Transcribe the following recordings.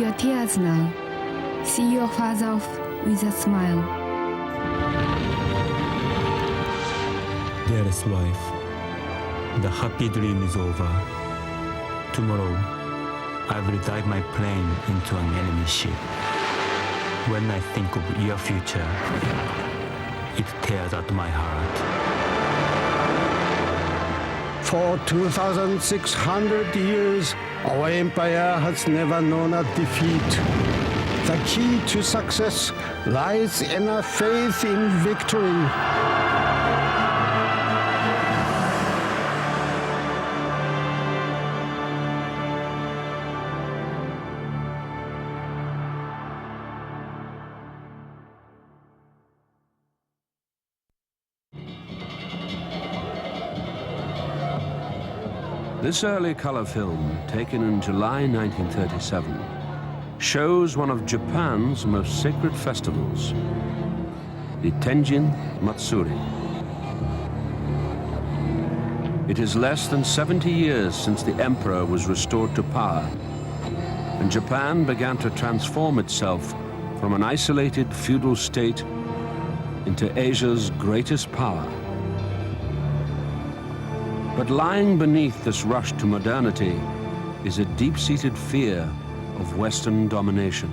your tears now. See your father off with a smile. Dearest wife, the happy dream is over. Tomorrow, I will dive my plane into an enemy ship. When I think of your future, it tears at my heart. For 2,600 years, our empire has never known a defeat. The key to success lies in a faith in victory. This early color film, taken in July 1937, shows one of Japan's most sacred festivals, the Tenjin Matsuri. It is less than 70 years since the emperor was restored to power, and Japan began to transform itself from an isolated feudal state into Asia's greatest power. But lying beneath this rush to modernity is a deep-seated fear of Western domination.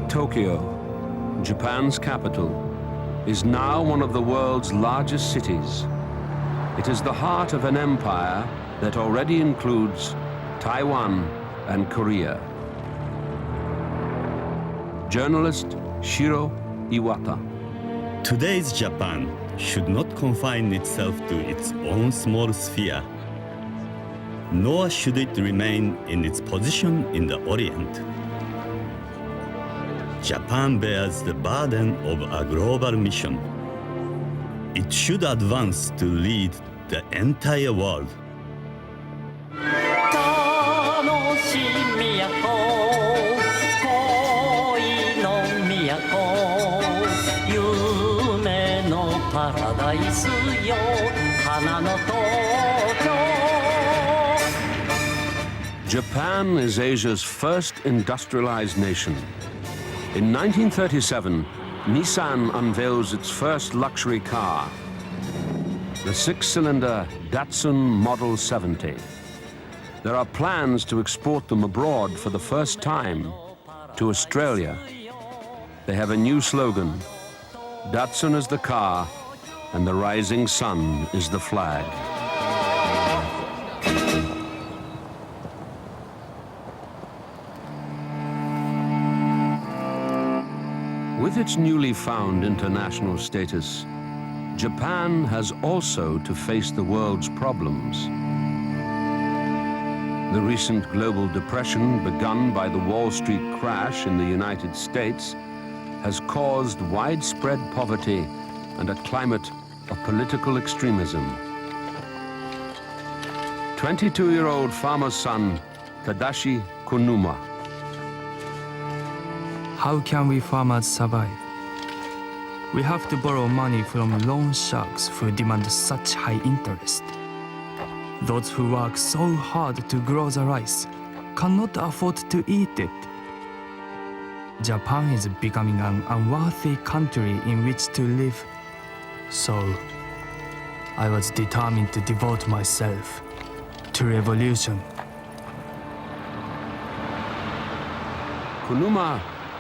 Tokyo, Japan's capital, is now one of the world's largest cities. It is the heart of an empire that already includes Taiwan and Korea. Journalist Shiro Iwata. Today's Japan should not confine itself to its own small sphere, nor should it remain in its position in the Orient. Japan bears the burden of a global mission. It should advance to lead the entire world. Japan is Asia's first industrialized nation. In 1937, Nissan unveils its first luxury car, the six-cylinder Datsun Model 70. There are plans to export them abroad for the first time to Australia. They have a new slogan: Datsun is the car, and the rising sun is the flag. With its newly found international status, Japan has also to face the world's problems. The recent global depression, begun by the Wall Street crash in the United States, has caused widespread poverty and a climate of political extremism. 22-year-old farmer's son, Tadashi Konuma. How can we farmers survive? We have to borrow money from loan sharks who demand such high interest. Those who work so hard to grow the rice cannot afford to eat it. Japan is becoming an unworthy country in which to live. So, I was determined to devote myself to revolution. Konuma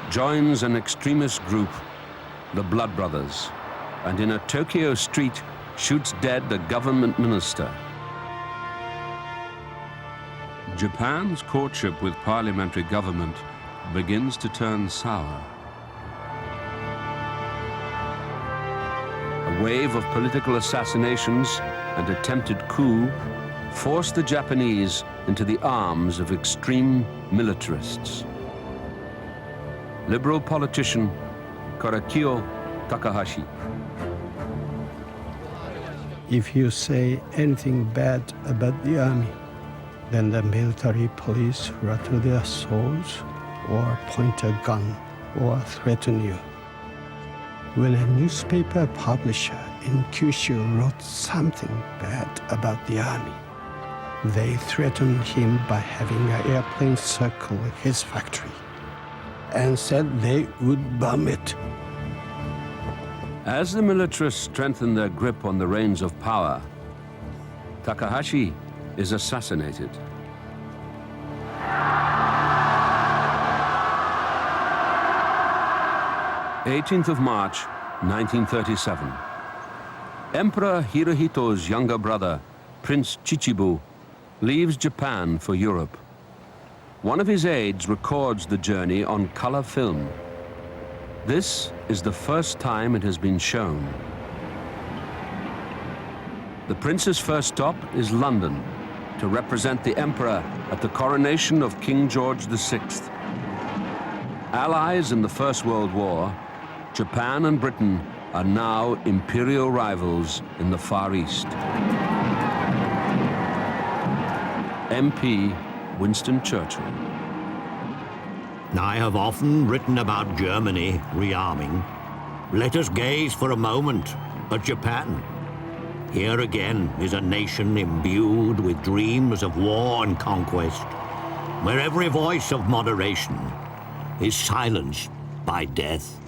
joins an extremist group, the Blood Brothers, and in a Tokyo street shoots dead a government minister. Japan's courtship with parliamentary government begins to turn sour. A wave of political assassinations and attempted coup forced the Japanese into the arms of extreme militarists. Liberal politician Korakio Takahashi. If you say anything bad about the army, then the military police rattle their swords or point a gun or threaten you. When a newspaper publisher in Kyushu wrote something bad about the army. They threatened him by having an airplane circle his factory and said they would bomb it. As the militarists strengthen their grip on the reins of power, Takahashi is assassinated. "18th of March, 1937. Emperor Hirohito's younger brother, Prince Chichibu, leaves Japan for Europe. One of his aides records the journey on color film. This is the first time it has been shown. The prince's first stop is London to represent the emperor at the coronation of King George VI. Allies in the First World War, Japan and Britain are now imperial rivals in the Far East. MP Winston Churchill. I have often written about Germany rearming. Let us gaze for a moment at Japan. Here again is a nation imbued with dreams of war and conquest, where every voice of moderation is silenced by death.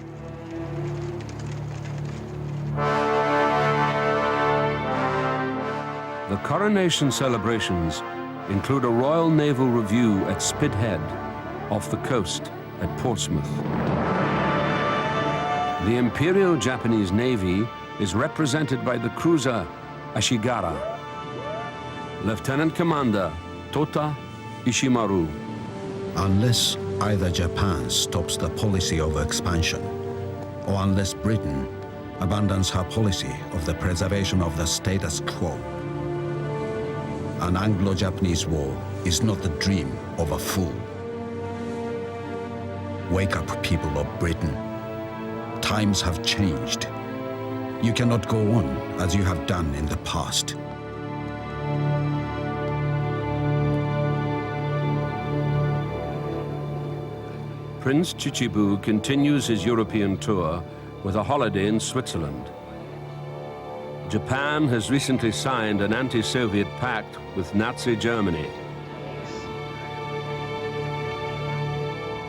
The coronation celebrations include a Royal Naval Review at Spithead, off the coast at Portsmouth. The Imperial Japanese Navy is represented by the cruiser Ashigara. Lieutenant Commander Tota Ishimaru. Unless either Japan stops the policy of expansion, or unless Britain abandons her policy of the preservation of the status quo, an Anglo-Japanese war is not the dream of a fool. Wake up, people of Britain. Times have changed. You cannot go on as you have done in the past. Prince Chichibu continues his European tour with a holiday in Switzerland. Japan has recently signed an anti-Soviet pact with Nazi Germany.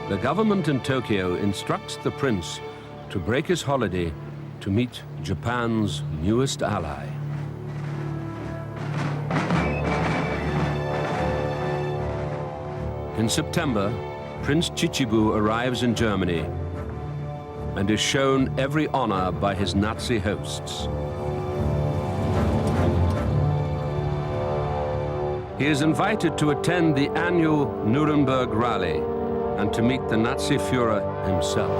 The government in Tokyo instructs the prince to break his holiday to meet Japan's newest ally. In September, Prince Chichibu arrives in Germany and is shown every honor by his Nazi hosts. He is invited to attend the annual Nuremberg rally and to meet the Nazi Führer himself.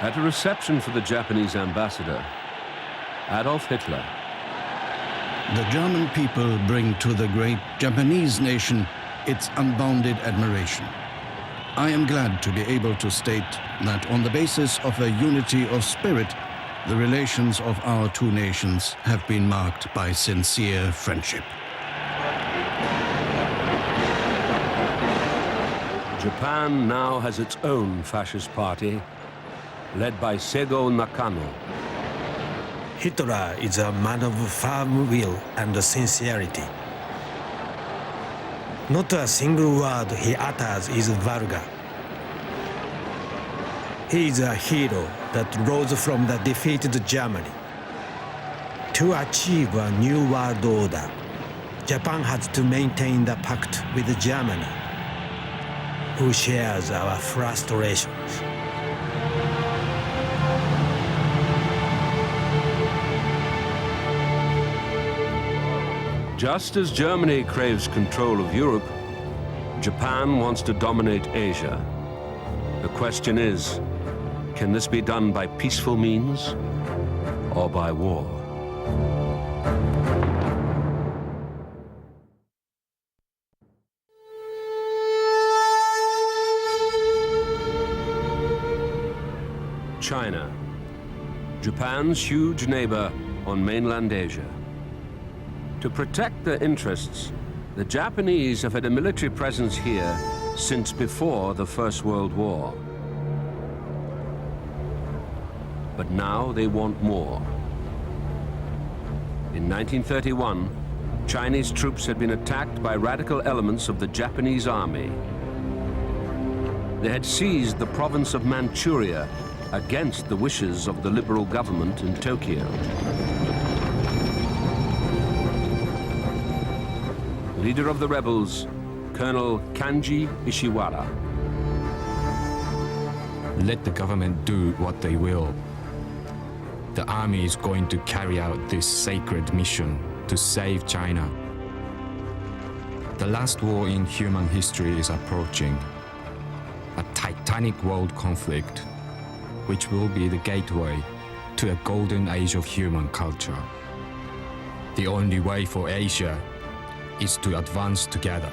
At a reception for the Japanese ambassador, Adolf Hitler. The German people bring to the great Japanese nation its unbounded admiration. I am glad to be able to state that on the basis of a unity of spirit, the relations of our two nations have been marked by sincere friendship. Japan now has its own fascist party, led by Sego Nakano. Hitler is a man of firm will and sincerity. Not a single word he utters is vulgar. He is a hero that rose from the defeated Germany. To achieve a new world order, Japan has to maintain the pact with Germany, who shares our frustrations. Just as Germany craves control of Europe, Japan wants to dominate Asia. The question is, can this be done by peaceful means or by war? China, Japan's huge neighbor on mainland Asia. To protect their interests, the Japanese have had a military presence here since before the First World War. But now they want more. In 1931, Chinese troops had been attacked by radical elements of the Japanese army. They had seized the province of Manchuria against the wishes of the liberal government in Tokyo. Leader of the rebels, Colonel Kanji Ishiwara. Let the government do what they will. The army is going to carry out this sacred mission to save China. The last war in human history is approaching. A titanic world conflict, which will be the gateway to a golden age of human culture. The only way for Asia is to advance together.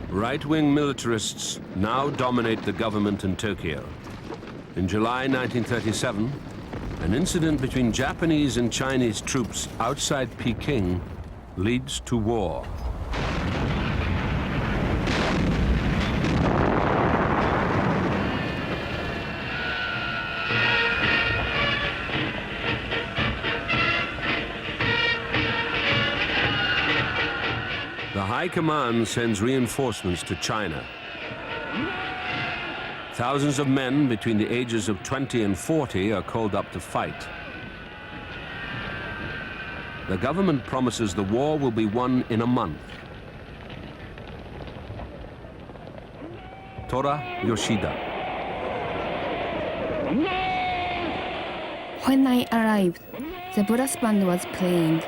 Right-wing militarists now dominate the government in Tokyo. In July 1937, an incident between Japanese and Chinese troops outside Peking leads to war. The High Command sends reinforcements to China. Thousands of men between the ages of 20 and 40 are called up to fight. The government promises the war will be won in a month. Tora Yoshida. When I arrived, the brass band was playing,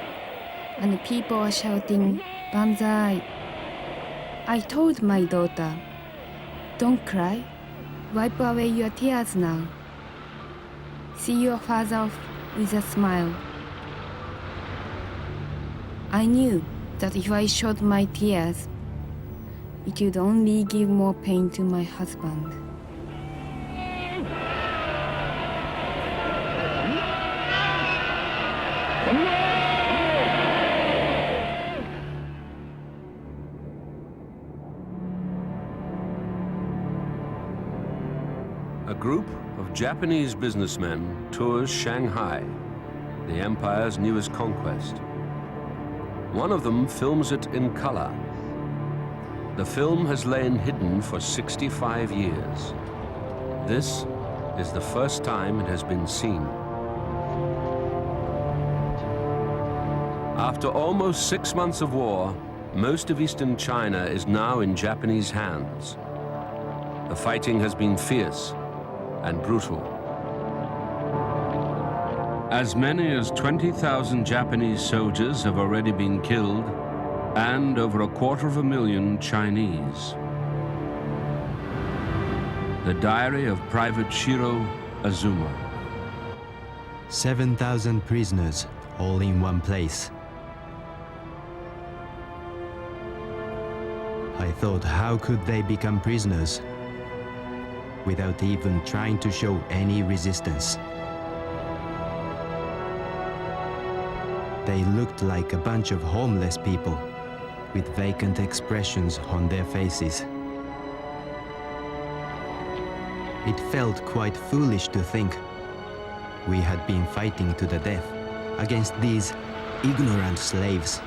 and people were shouting, "Banzai!" I told my daughter, "Don't cry. Wipe away your tears now. See your father off with a smile." I knew that if I showed my tears, it would only give more pain to my husband. A group of Japanese businessmen tours Shanghai, the empire's newest conquest. One of them films it in color. The film has lain hidden for 65 years. This is the first time it has been seen. After almost 6 months of war, most of eastern China is now in Japanese hands. The fighting has been fierce and brutal. As many as 20,000 Japanese soldiers have already been killed, and over 250,000 Chinese. The diary of Private Shiro Azuma. 7,000 prisoners, all in one place. I thought, how could they become prisoners without even trying to show any resistance? They looked like a bunch of homeless people with vacant expressions on their faces. It felt quite foolish to think we had been fighting to the death against these ignorant slaves.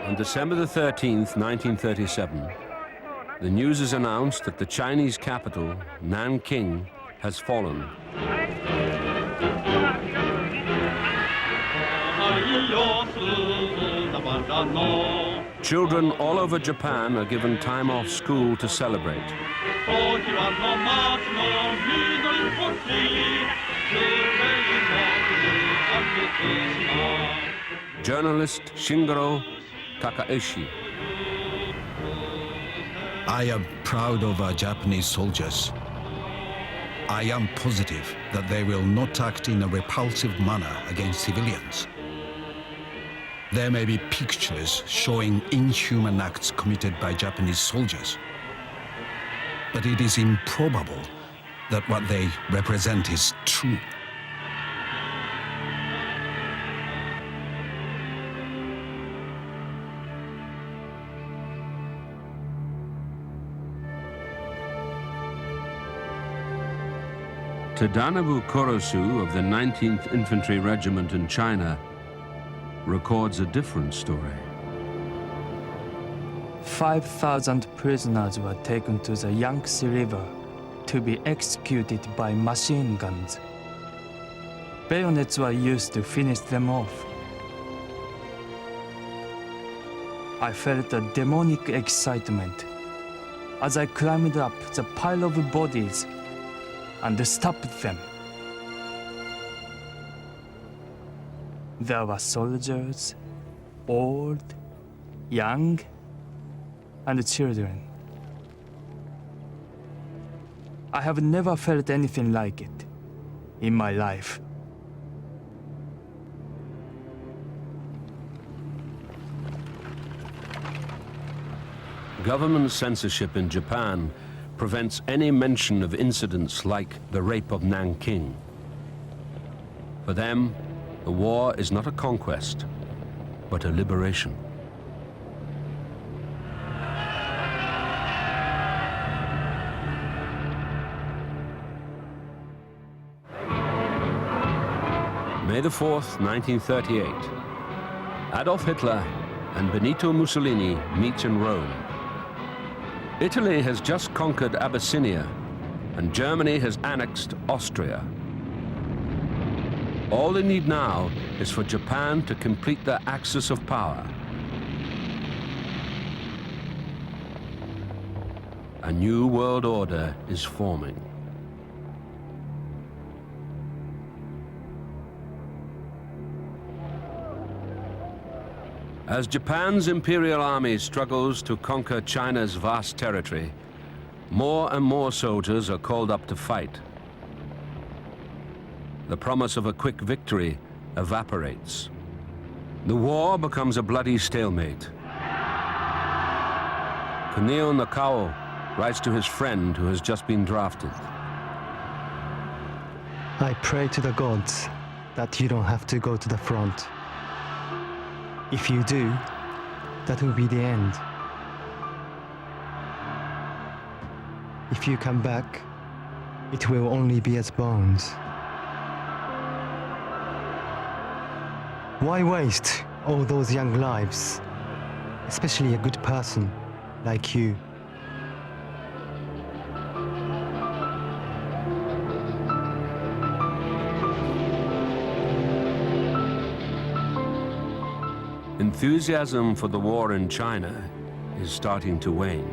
On December the 13th, 1937, the news is announced that the Chinese capital, Nanking, has fallen. Children all over Japan are given time off school to celebrate. Journalist Shingaro Takaeshi. I am proud of our Japanese soldiers. I am positive that they will not act in a repulsive manner against civilians. There may be pictures showing inhuman acts committed by Japanese soldiers, but it is improbable that what they represent is true. Tadanobu Korosu of the 19th Infantry Regiment in China records a different story. 5,000 prisoners were taken to the Yangtze River to be executed by machine guns. Bayonets were used to finish them off. I felt a demonic excitement as I climbed up the pile of bodies and stopped them. There were soldiers, old, young, and children. I have never felt anything like it in my life. Government censorship in Japan prevents any mention of incidents like the rape of Nanking. For them, the war is not a conquest, but a liberation. May the 4th, 1938, Adolf Hitler and Benito Mussolini meet in Rome. Italy has just conquered Abyssinia, and Germany has annexed Austria. All they need now is for Japan to complete their axis of power. A new world order is forming. As Japan's imperial army struggles to conquer China's vast territory, more and more soldiers are called up to fight. The promise of a quick victory evaporates. The war becomes a bloody stalemate. Kunio Nakao writes to his friend who has just been drafted. I pray to the gods that you don't have to go to the front. If you do, that will be the end. If you come back, it will only be as bones. Why waste all those young lives, especially a good person like you? Enthusiasm for the war in China is starting to wane.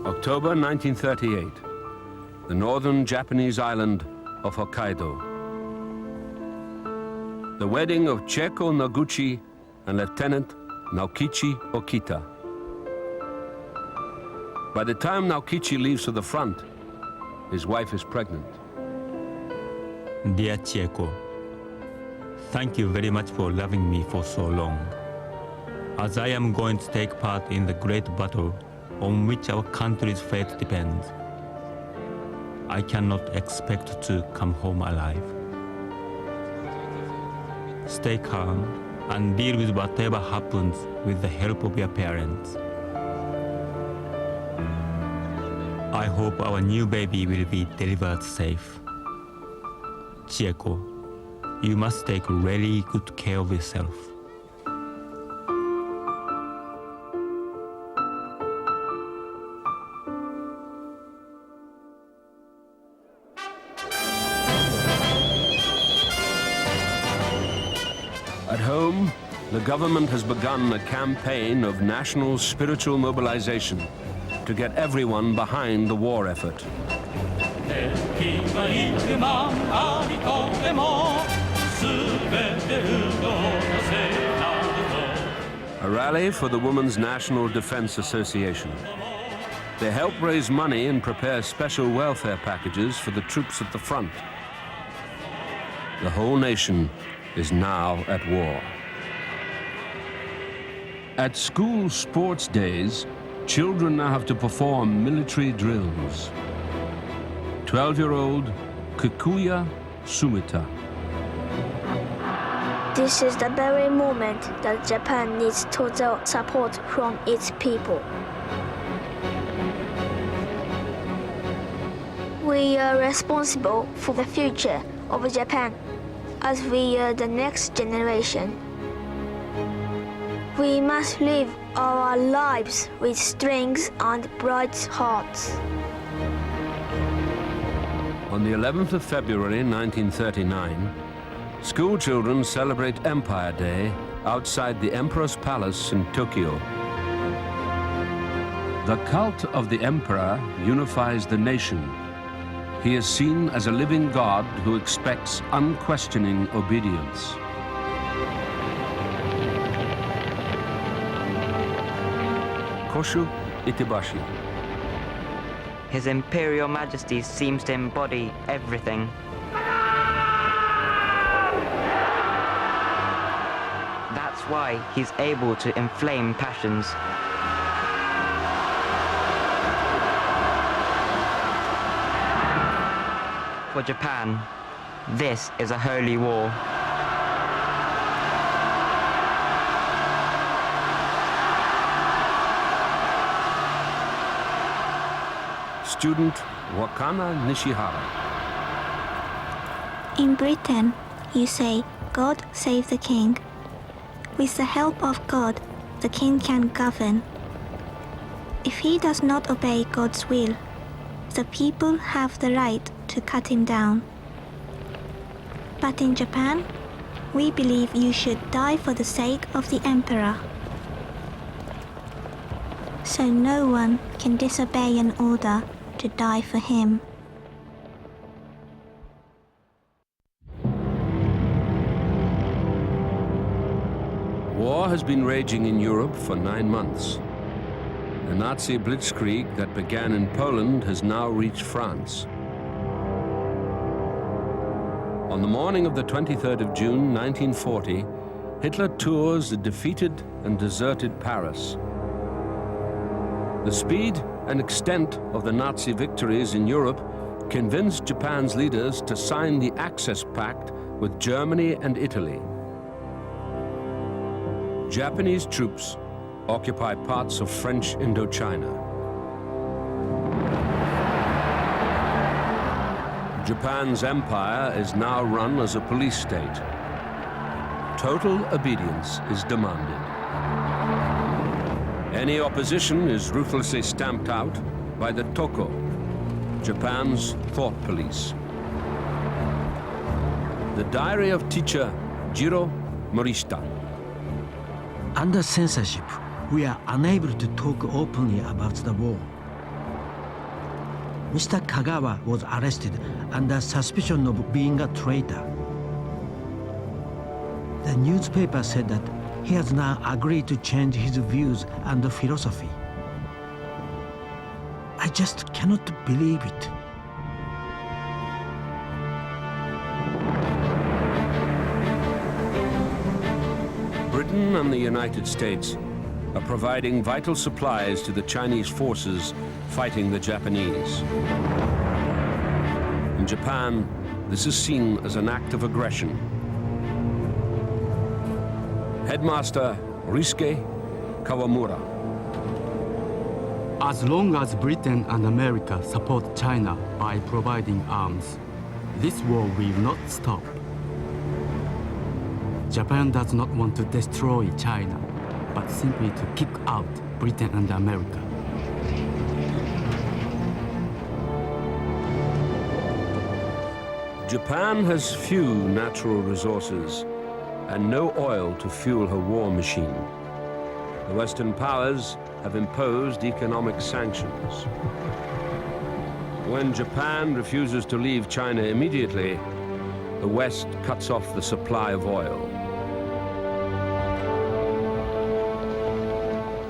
October 1938, the northern Japanese island of Hokkaido. The wedding of Chieko Noguchi and Lieutenant Naokichi Okita. By the time Naokichi leaves for the front, his wife is pregnant. Dear Chieko, thank you very much for loving me for so long. As I am going to take part in the great battle on which our country's fate depends, I cannot expect to come home alive. Stay calm and deal with whatever happens with the help of your parents. I hope our new baby will be delivered safe. Chieko, you must take really good care of yourself. At home, the government has begun a campaign of national spiritual mobilization to get everyone behind the war effort. A rally for the Women's National Defense Association. They help raise money and prepare special welfare packages for the troops at the front. The whole nation is now at war. At school sports days, children now have to perform military drills. 12-year-old Kikuya Sumita. This is the very moment that Japan needs total support from its people. We are responsible for the future of Japan as we are the next generation. We must live our lives with strength and bright hearts. On the 11th of February 1939, school children celebrate Empire Day outside the Emperor's Palace in Tokyo. The cult of the Emperor unifies the nation. He is seen as a living God who expects unquestioning obedience. Koshu Itebashi. His Imperial Majesty seems to embody everything. That's why he's able to inflame passions. For Japan, this is a holy war. Student Wakana Nishihara. In Britain, you say, God save the king. With the help of God, the king can govern. If he does not obey God's will, the people have the right to cut him down. But in Japan, we believe you should die for the sake of the emperor. So no one can disobey an order to die for him. War has been raging in Europe for 9 months. The Nazi blitzkrieg that began in Poland has now reached France. On the morning of the 23rd of June, 1940, Hitler tours the defeated and deserted Paris. The speed and extent of the Nazi victories in Europe convinced Japan's leaders to sign the Access Pact with Germany and Italy. Japanese troops occupy parts of French Indochina. Japan's empire is now run as a police state. Total obedience is demanded. Any opposition is ruthlessly stamped out by the Toko, Japan's thought police. The diary of teacher Jiro Morishita. Under censorship, we are unable to talk openly about the war. Mr. Kagawa was arrested under suspicion of being a traitor. The newspaper said that he has now agreed to change his views and philosophy. I just cannot believe it. Britain and the United States are providing vital supplies to the Chinese forces fighting the Japanese. In Japan, this is seen as an act of aggression. Headmaster Risuke Kawamura. As long as Britain and America support China by providing arms, this war will not stop. Japan does not want to destroy China, but simply to kick out Britain and America. Japan has few natural resources and no oil to fuel her war machine. The Western powers have imposed economic sanctions. When Japan refuses to leave China immediately, the West cuts off the supply of oil.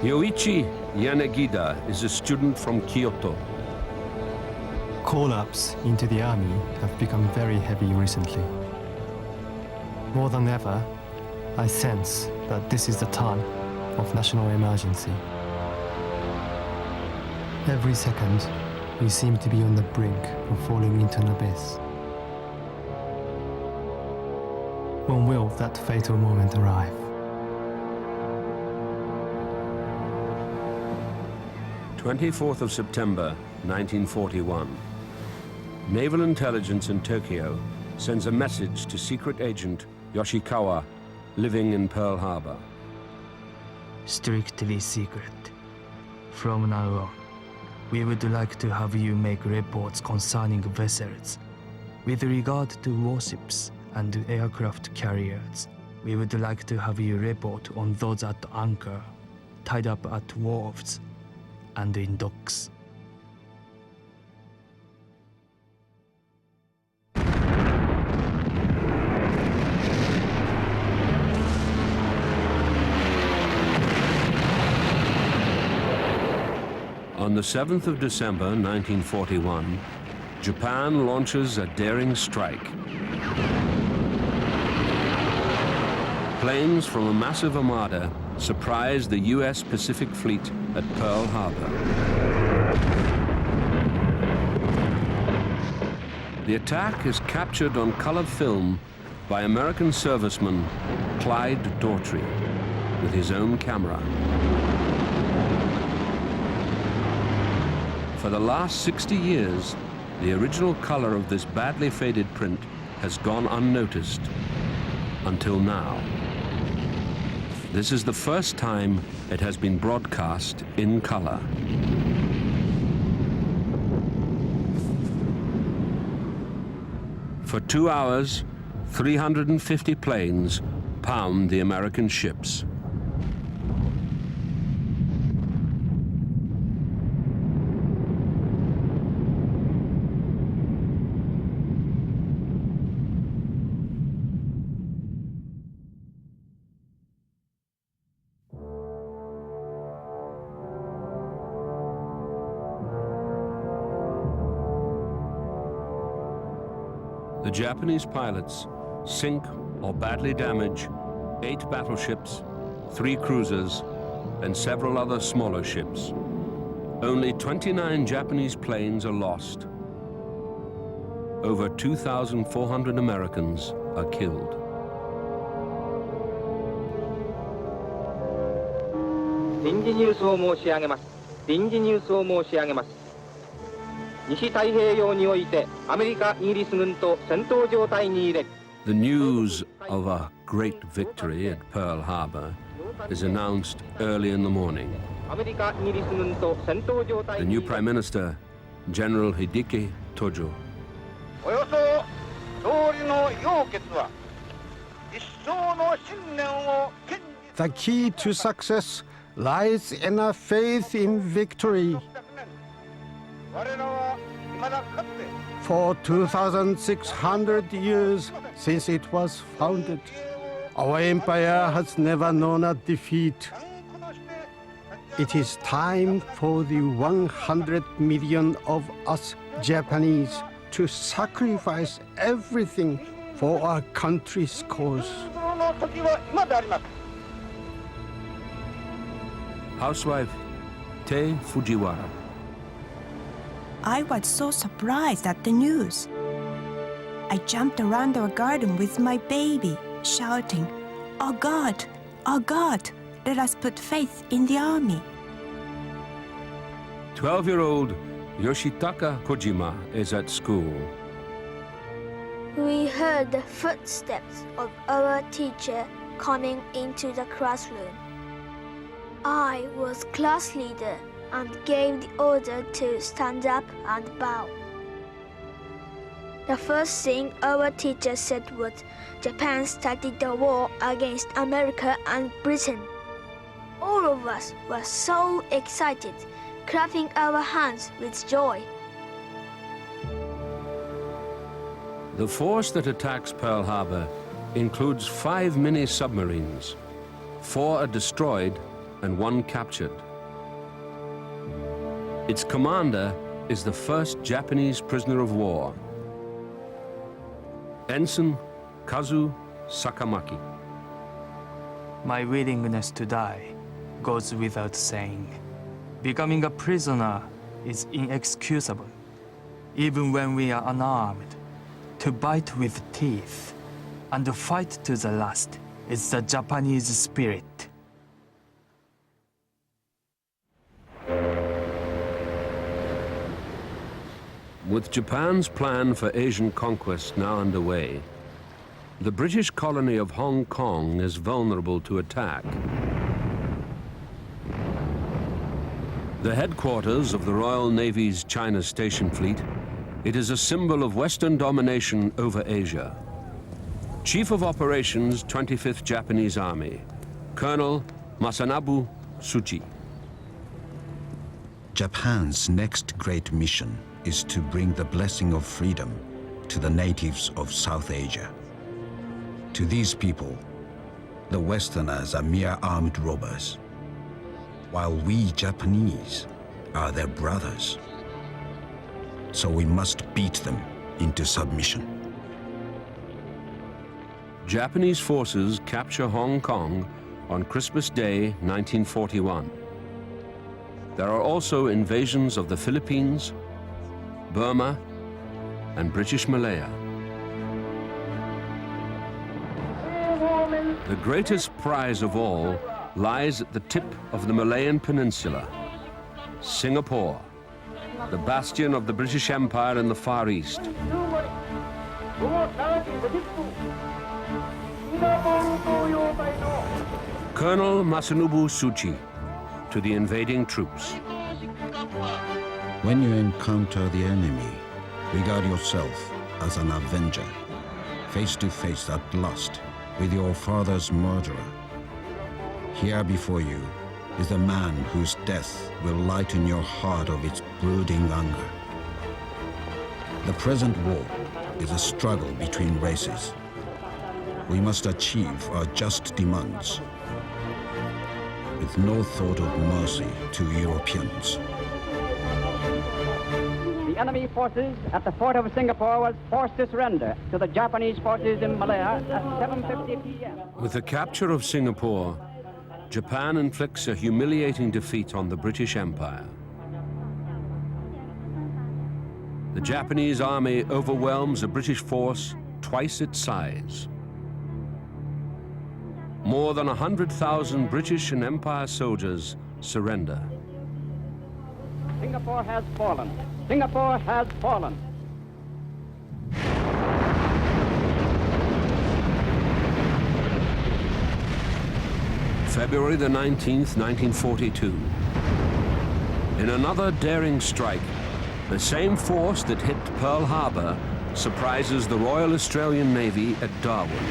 Yoichi Yanagida is a student from Kyoto. Call-ups into the army have become very heavy recently. More than ever, I sense that this is the time of national emergency. Every second, we seem to be on the brink of falling into an abyss. When will that fatal moment arrive? 24th of September, 1941. Naval intelligence in Tokyo sends a message to secret agent Yoshikawa, living in Pearl Harbor. Strictly secret. From now on, we would like to have you make reports concerning vessels. With regard to warships and aircraft carriers, we would like to have you report on those at anchor, tied up at wharves, and in docks. On the 7th of December, 1941, Japan launches a daring strike. Planes from a massive armada surprise the U.S. Pacific Fleet at Pearl Harbor. The attack is captured on color film by American serviceman Clyde Daughtry with his own camera. For the last 60 years, the original color of this badly faded print has gone unnoticed until now. This is the first time it has been broadcast in color. For 2 hours, 350 planes pound the American ships. The Japanese pilots sink or badly damage 8 battleships, 3 cruisers, and several other smaller ships. Only 29 Japanese planes are lost. Over 2,400 Americans are killed. The news of a great victory at Pearl Harbor is announced early in the morning. The new Prime Minister, General Hideki Tojo, The key to success lies in a faith in victory. For 2,600 years since it was founded, our empire has never known a defeat. It is time for the 100 million of us Japanese to sacrifice everything for our country's cause. Housewife Tei Fujiwara. I was so surprised at the news. I jumped around our garden with my baby, shouting, "Oh God, oh God, let us put faith in the army." 12-year-old Yoshitaka Kojima is at school. We heard the footsteps of our teacher coming into the classroom. I was class leader and gave the order to stand up and bow. The first thing our teacher said was Japan started the war against America and Britain. All of us were so excited, clapping our hands with joy. The force that attacks Pearl Harbor includes 5 mini-submarines. 4 are destroyed and 1 captured. Its commander is the first Japanese prisoner of war, Ensign Kazu Sakamaki. My willingness to die goes without saying. Becoming a prisoner is inexcusable, even when we are unarmed. To bite with teeth and to fight to the last is the Japanese spirit. With Japan's plan for Asian conquest now underway, the British colony of Hong Kong is vulnerable to attack. The headquarters of the Royal Navy's China Station Fleet, it is a symbol of Western domination over Asia. Chief of Operations, 25th Japanese Army, Colonel Masanobu Tsuchi. Japan's next great mission is to bring the blessing of freedom to the natives of South Asia. To these people, the Westerners are mere armed robbers, while we Japanese are their brothers. So we must beat them into submission. Japanese forces capture Hong Kong on Christmas Day, 1941. There are also invasions of the Philippines, Burma, and British Malaya. The greatest prize of all lies at the tip of the Malayan Peninsula, Singapore, the bastion of the British Empire in the Far East. Colonel Masanobu Tsuchi to the invading troops. When you encounter the enemy, regard yourself as an avenger, face to face at last with your father's murderer. Here before you is the man whose death will lighten your heart of its brooding anger. The present war is a struggle between races. We must achieve our just demands, with no thought of mercy to Europeans. The enemy forces at the fort of Singapore was forced to surrender to the Japanese forces in Malaya at 7:50 p.m. With the capture of Singapore, Japan inflicts a humiliating defeat on the British Empire. The Japanese army overwhelms a British force twice its size. More than 100,000 British and Empire soldiers surrender. Singapore has fallen. Singapore has fallen. February the 19th, 1942. In another daring strike, the same force that hit Pearl Harbor surprises the Royal Australian Navy at Darwin.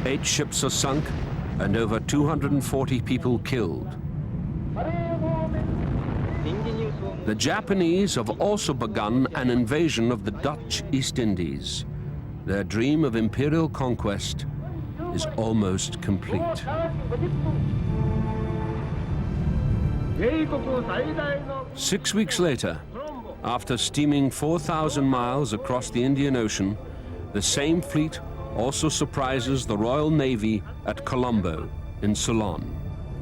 Eight ships are sunk and over 240 people killed. The Japanese have also begun an invasion of the Dutch East Indies. Their dream of imperial conquest is almost complete. Six weeks later, after steaming 4,000 miles across the Indian Ocean, the same fleet also surprises the Royal Navy at Colombo in Ceylon.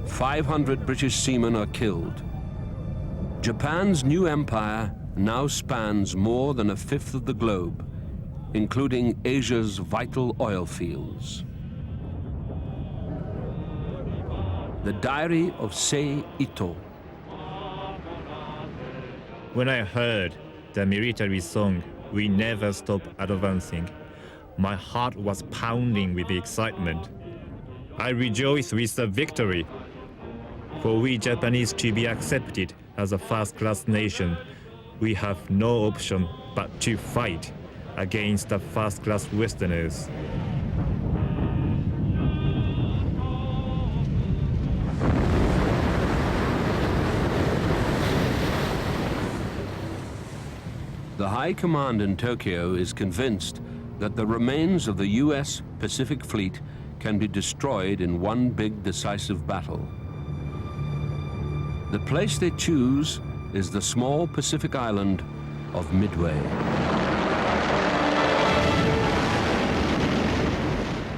500 British seamen are killed. Japan's new empire now spans more than a fifth of the globe, including Asia's vital oil fields. The Diary of Sei Ito. When I heard the military song, "We Never Stop Advancing," my heart was pounding with excitement. I rejoiced with the victory. For we Japanese to be accepted as a first-class nation, we have no option but to fight against the first-class Westerners. The High Command in Tokyo is convinced that the remains of the US Pacific Fleet can be destroyed in one big decisive battle. The place they choose is the small Pacific island of Midway.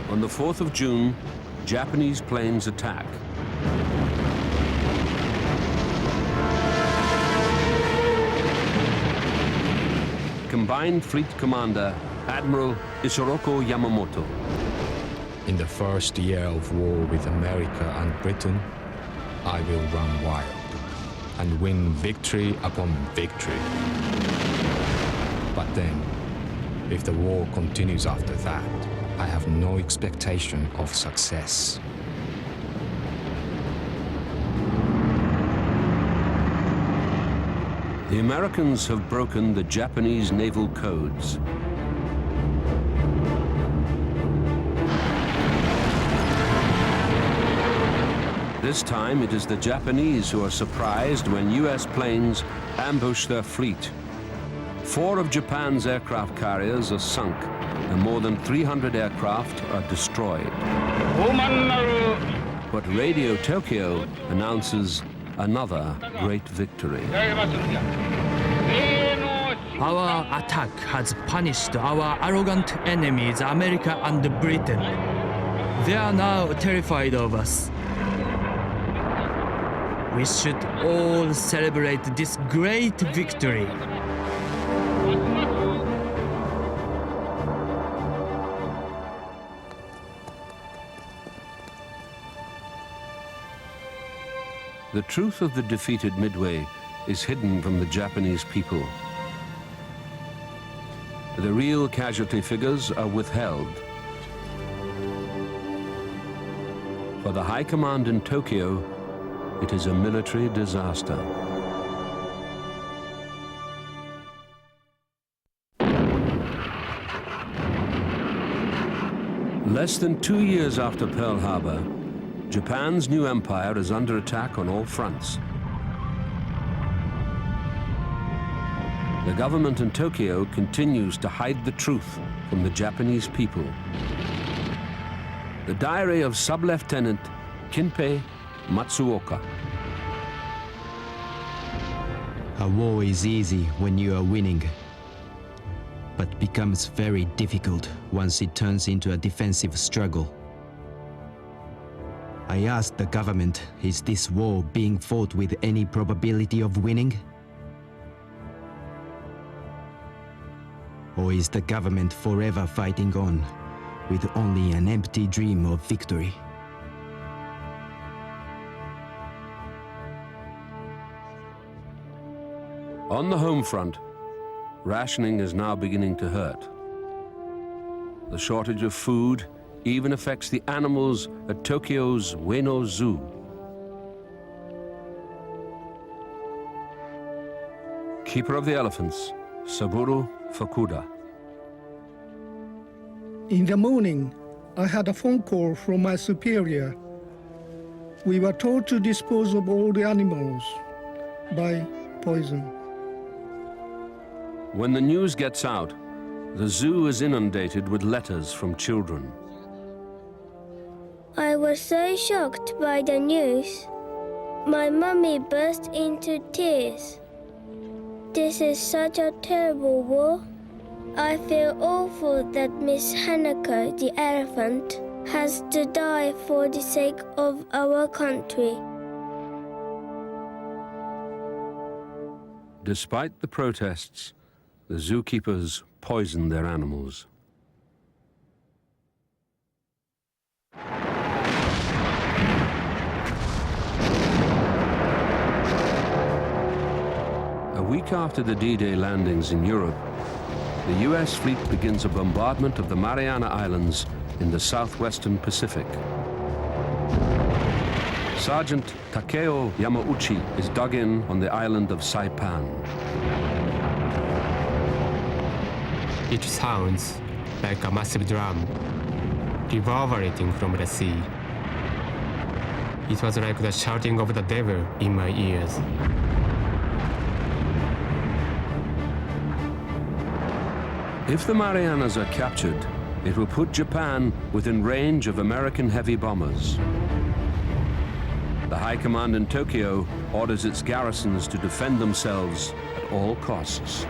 On the 4th of June, Japanese planes attack. Combined Fleet Commander Admiral Isoroku Yamamoto. In the first year of war with America and Britain, I will run wild and win victory upon victory. But then, if the war continues after that, I have no expectation of success. The Americans have broken the Japanese naval codes. This time it is the Japanese who are surprised when US planes ambush their fleet. 4 of Japan's aircraft carriers are sunk and more than 300 aircraft are destroyed. But Radio Tokyo announces another great victory. Our attack has punished our arrogant enemies, America and Britain. They are now terrified of us. We should all celebrate this great victory. The truth of the defeated Midway is hidden from the Japanese people. The real casualty figures are withheld. For the High Command in Tokyo, it is a military disaster. Less than 2 years after Pearl Harbor, Japan's new empire is under attack on all fronts. The government in Tokyo continues to hide the truth from the Japanese people. The diary of Sub-Lieutenant Kinpei Matsuoka. A war is easy when you are winning, but becomes very difficult once it turns into a defensive struggle. I asked the government, is this war being fought with any probability of winning? Or is the government forever fighting on with only an empty dream of victory? On the home front, rationing is now beginning to hurt. The shortage of food even affects the animals at Tokyo's Ueno Zoo. Keeper of the elephants, Saburo Fukuda. In the morning, I had a phone call from my superior. We were told to dispose of all the animals by poison. When the news gets out, the zoo is inundated with letters from children. I was so shocked by the news. My mummy burst into tears. This is such a terrible war. I feel awful that Miss Hanako, the elephant, has to die for the sake of our country. Despite the protests, the zookeepers poison their animals. A week after the D-Day landings in Europe, the US fleet begins a bombardment of the Mariana Islands in the southwestern Pacific. Sergeant Takeo Yamauchi is dug in on the island of Saipan. It sounds like a massive drum reverberating from the sea. It was like the shouting of the devil in my ears. If the Marianas are captured, it will put Japan within range of American heavy bombers. The High Command in Tokyo orders its garrisons to defend themselves at all costs.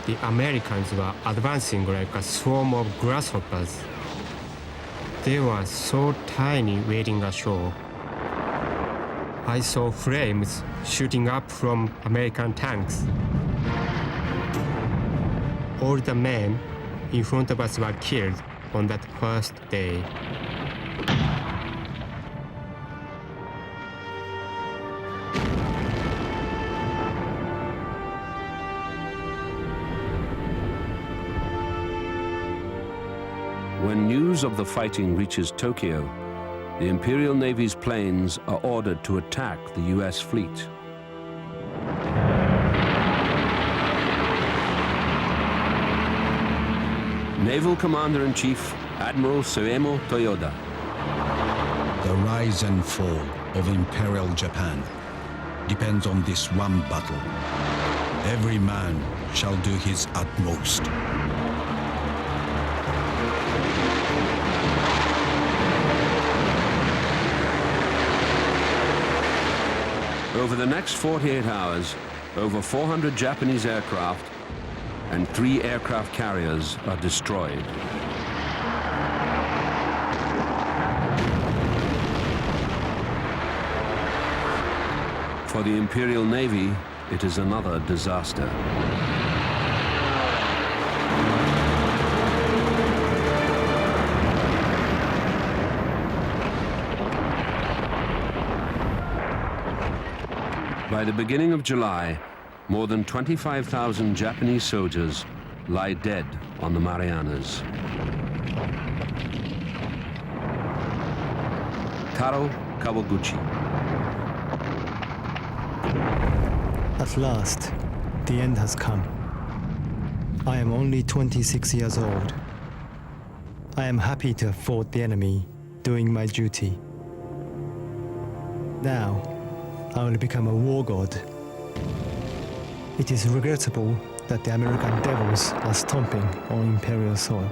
The Americans were advancing like a swarm of grasshoppers. They were so tiny waiting ashore. I saw flames shooting up from American tanks. All the men in front of us were killed on that first day. When news of the fighting reaches Tokyo, the Imperial Navy's planes are ordered to attack the US fleet. Naval Commander-in-Chief Admiral Suemo Toyoda. The rise and fall of Imperial Japan depends on this one battle. Every man shall do his utmost. Over the next 48 hours, over 400 Japanese aircraft and 3 aircraft carriers are destroyed. For the Imperial Navy, it is another disaster. By the beginning of July, more than 25,000 Japanese soldiers lie dead on the Marianas. Taro Kawaguchi. At last, the end has come. I am only 26 years old. I am happy to have fought the enemy, doing my duty. Now, I will become a war god. It is regrettable that the American devils are stomping on imperial soil.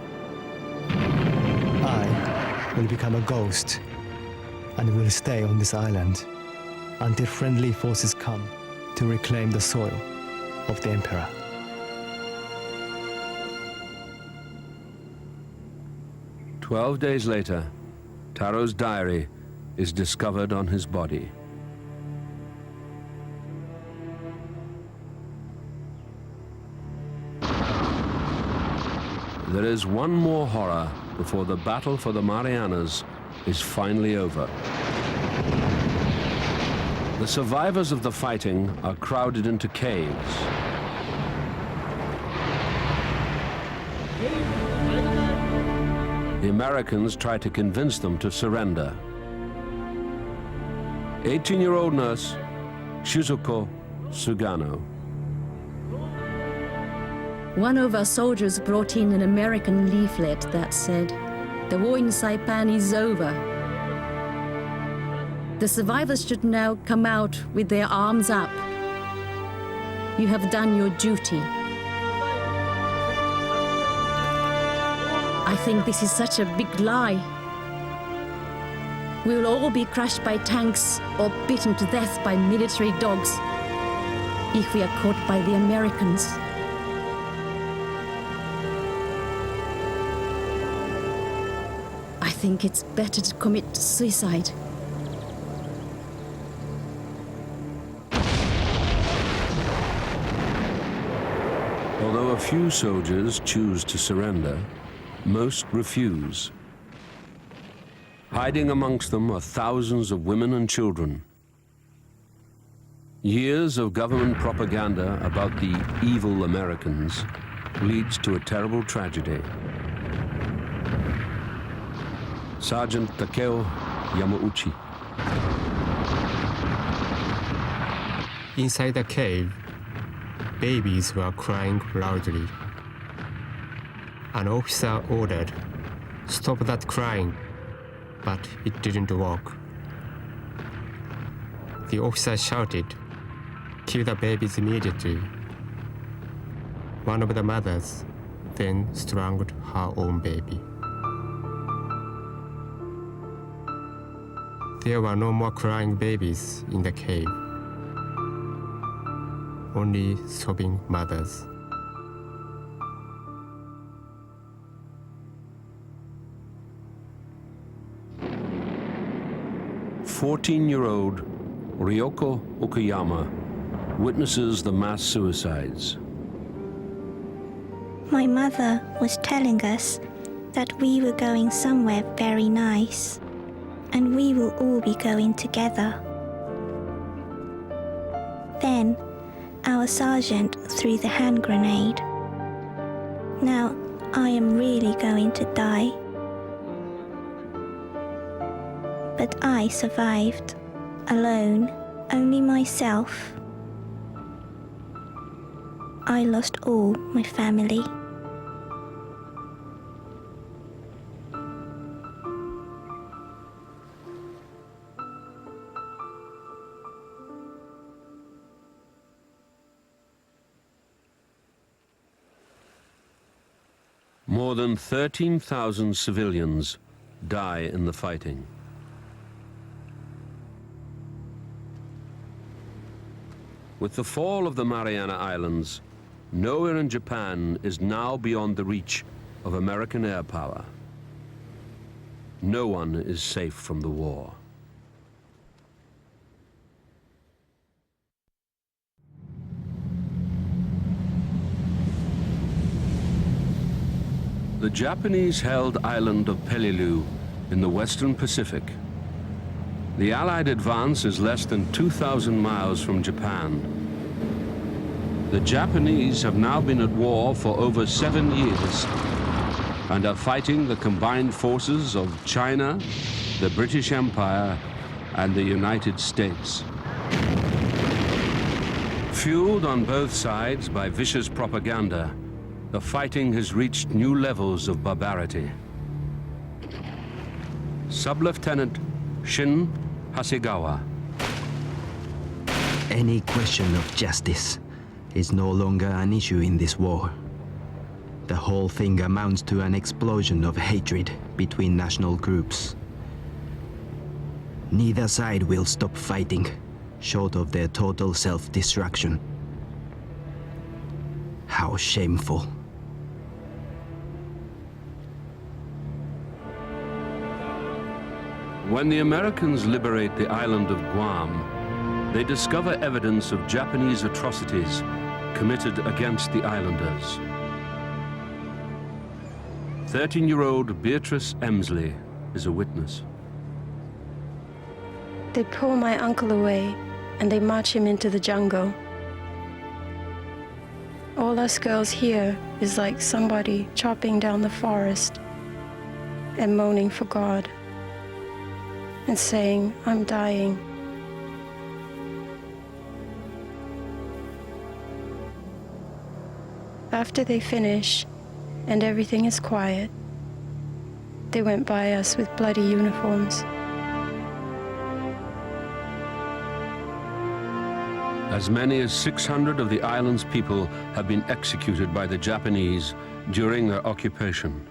I will become a ghost and will stay on this island until friendly forces come to reclaim the soil of the emperor. "12 days later, Taro's diary is discovered on his body. There is one more horror before the battle for the Marianas is finally over. The survivors of the fighting are crowded into caves. The Americans try to convince them to surrender. 18-year-old nurse Shizuko Sugano. One of our soldiers brought in an American leaflet that said, "The war in Saipan is over. The survivors should now come out with their arms up. You have done your duty." I think this is such a big lie. We will all be crushed by tanks or beaten to death by military dogs if we are caught by the Americans. I think it's better to commit suicide. Although a few soldiers choose to surrender, most refuse. Hiding amongst them are thousands of women and children. Years of government propaganda about the evil Americans leads to a terrible tragedy. Sergeant Takeo Yamauchi. Inside the cave, babies were crying loudly. An officer ordered, "Stop that crying," but it didn't work. The officer shouted, "Kill the babies immediately," One of the mothers then strangled her own baby. There were no more crying babies in the cave, only sobbing mothers. "14-year-old Ryoko Okayama witnesses the mass suicides. My mother was telling us that we were going somewhere very nice, and we will all be going together. Then, our sergeant threw the hand grenade. Now, I am really going to die. But I survived, alone, only myself. I lost all my family. More than 13,000 civilians die in the fighting. With the fall of the Mariana Islands, nowhere in Japan is now beyond the reach of American air power. No one is safe from the war. The Japanese-held island of Peleliu in the Western Pacific. The Allied advance is less than 2,000 miles from Japan. The Japanese have now been at war for over 7 years and are fighting the combined forces of China, the British Empire, and the United States. Fueled on both sides by vicious propaganda, the fighting has reached new levels of barbarity. Sub-Lieutenant Shin Hasegawa. Any question of justice is no longer an issue in this war. The whole thing amounts to an explosion of hatred between national groups. Neither side will stop fighting, short of their total self-destruction. How shameful. When the Americans liberate the island of Guam, they discover evidence of Japanese atrocities committed against the islanders. 13-year-old Beatrice Emsley is a witness. They pull my uncle away and they march him into the jungle. All us girls hear is like somebody chopping down the forest and moaning for God and saying, "I'm dying." After they finish and everything is quiet, they went by us with bloody uniforms. As many as 600 of the island's people have been executed by the Japanese during their occupation.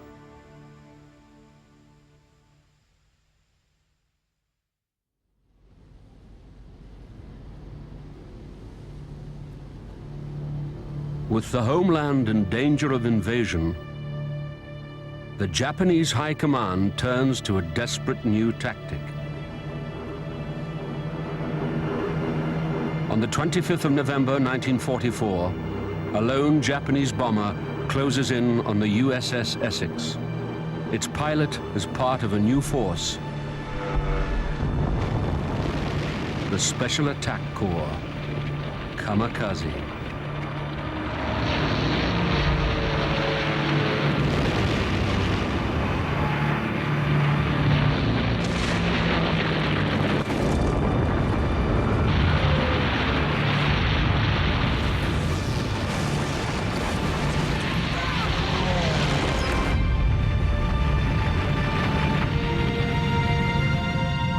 With the homeland in danger of invasion, the Japanese High Command turns to a desperate new tactic. On the 25th of November 1944, a lone Japanese bomber closes in on the USS Essex. Its pilot is part of a new force, the Special Attack Corps, Kamikaze.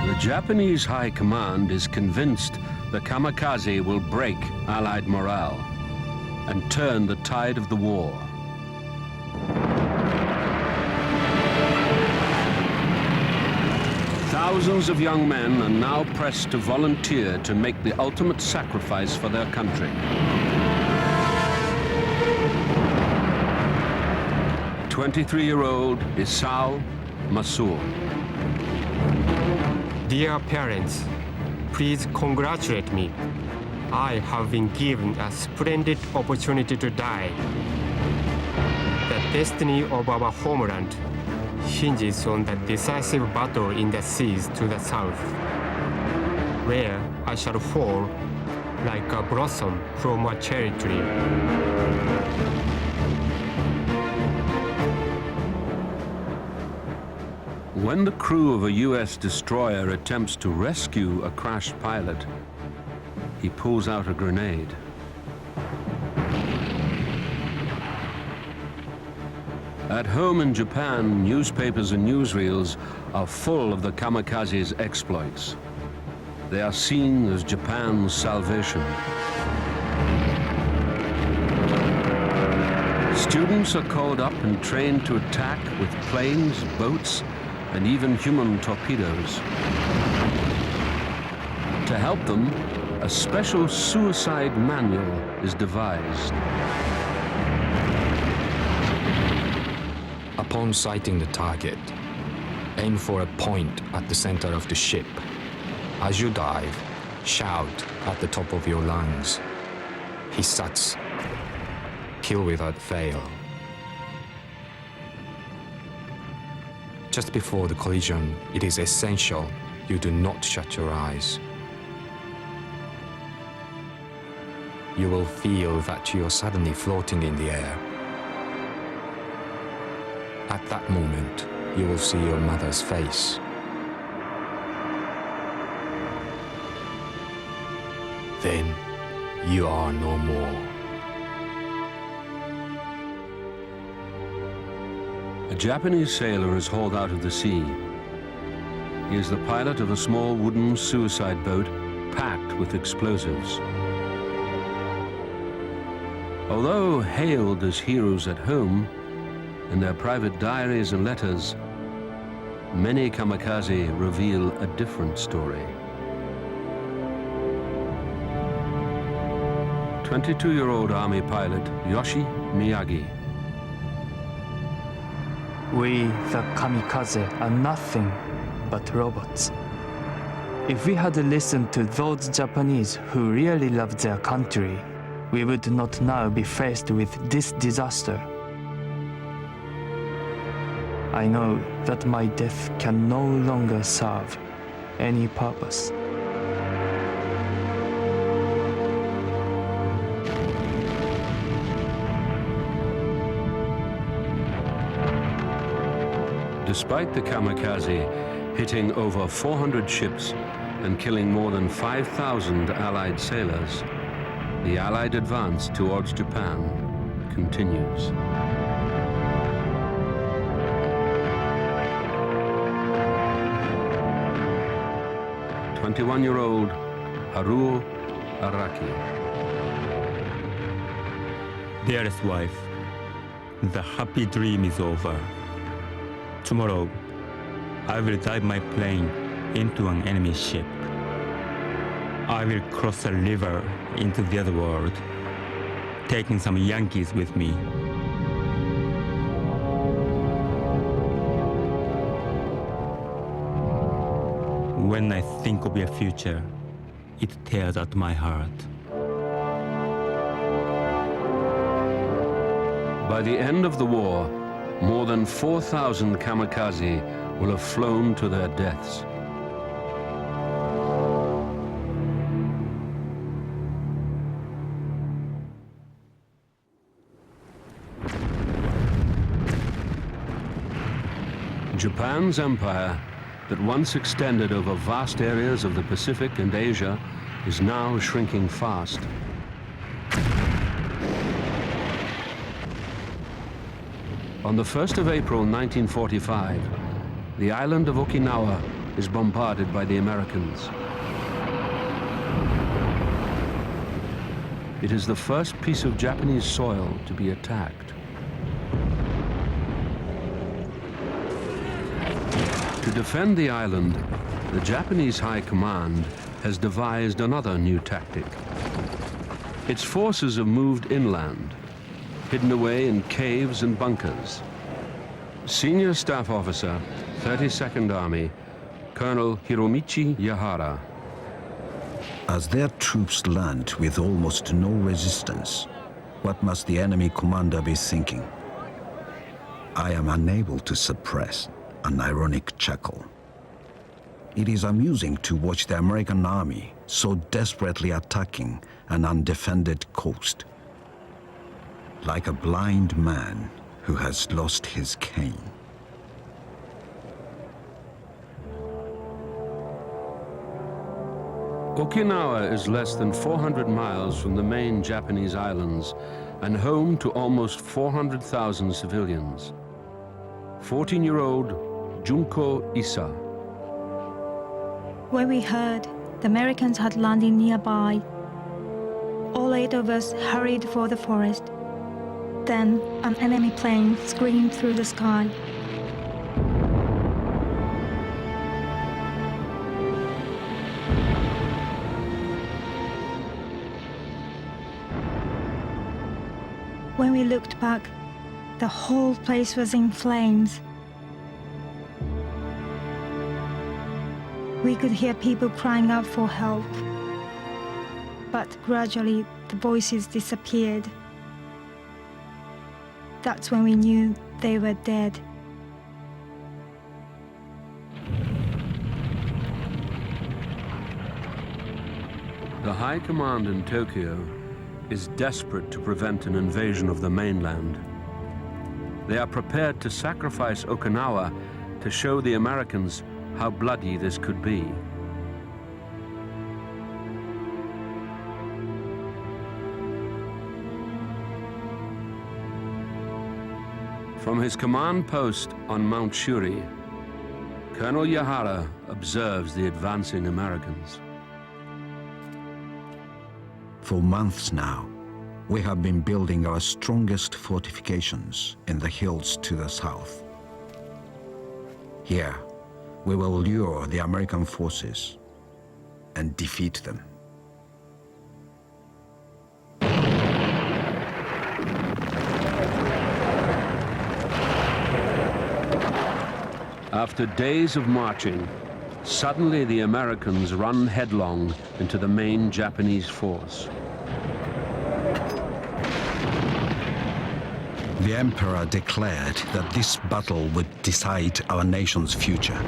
The Japanese High Command is convinced the kamikaze will break Allied morale. and turn the tide of the war. Thousands of young men are now pressed to volunteer to make the ultimate sacrifice for their country. 23-year-old Isao Masour. Dear parents, please congratulate me. I have been given a splendid opportunity to die. The destiny of our homeland hinges on the decisive battle in the seas to the south, where I shall fall like a blossom from a cherry tree. When the crew of a US destroyer attempts to rescue a crashed pilot, he pulls out a grenade. At home in Japan, newspapers and newsreels are full of the kamikazes' exploits. They are seen as Japan's salvation. Students are called up and trained to attack with planes, boats, and even human torpedoes. To help them, a special suicide manual is devised. Upon sighting the target, aim for a point at the center of the ship. As you dive, shout at the top of your lungs, "Hissatsu," kill without fail. Just before the collision, it is essential you do not shut your eyes. You will feel that you are suddenly floating in the air. At that moment, you will see your mother's face. Then, you are no more. A Japanese sailor is hauled out of the sea. He is the pilot of a small wooden suicide boat packed with explosives. Although hailed as heroes at home, in their private diaries and letters, many kamikaze reveal a different story. 22-year-old Army pilot Yoshi Miyagi. We, the kamikaze, are nothing but robots. If we had listened to those Japanese who really loved their country, we would not now be faced with this disaster. I know that my death can no longer serve any purpose. Despite the kamikaze hitting over 400 ships and killing more than 5,000 Allied sailors, the Allied advance towards Japan continues. "21-year-old Haruo Araki." Dearest wife, the happy dream is over. Tomorrow, I will dive my plane into an enemy ship. I will cross a river into the other world, taking some Yankees with me. When I think of your future, it tears at my heart. By the end of the war, more than 4,000 kamikaze will have flown to their deaths. Japan's empire, that once extended over vast areas of the Pacific and Asia, is now shrinking fast. On the 1st of April 1945, the island of Okinawa is bombarded by the Americans. It is the first piece of Japanese soil to be attacked. To defend the island, the Japanese High Command has devised another new tactic. Its forces have moved inland, hidden away in caves and bunkers. Senior Staff Officer, 32nd Army, Colonel Hiromichi Yahara. As their troops land with almost no resistance, what must the enemy commander be thinking? I am unable to suppress an ironic chuckle. It is amusing to watch the American army so desperately attacking an undefended coast. Like a blind man who has lost his cane. Okinawa is less than 400 miles from the main Japanese islands and home to almost 400,000 civilians. 14-year-old Junko Issa. When we heard the Americans had landed nearby, all 8 of us hurried for the forest. Then an enemy plane screamed through the sky. When we looked back, the whole place was in flames. We could hear people crying out for help. But gradually, the voices disappeared. That's when we knew they were dead. The High Command in Tokyo is desperate to prevent an invasion of the mainland. They are prepared to sacrifice Okinawa to show the Americans how bloody this could be. From his command post on Mount Shuri, Colonel Yahara observes the advancing Americans. For months now, we have been building our strongest fortifications in the hills to the south. Here, we will lure the American forces and defeat them. After days of marching, suddenly the Americans run headlong into the main Japanese force. The Emperor declared that this battle would decide our nation's future.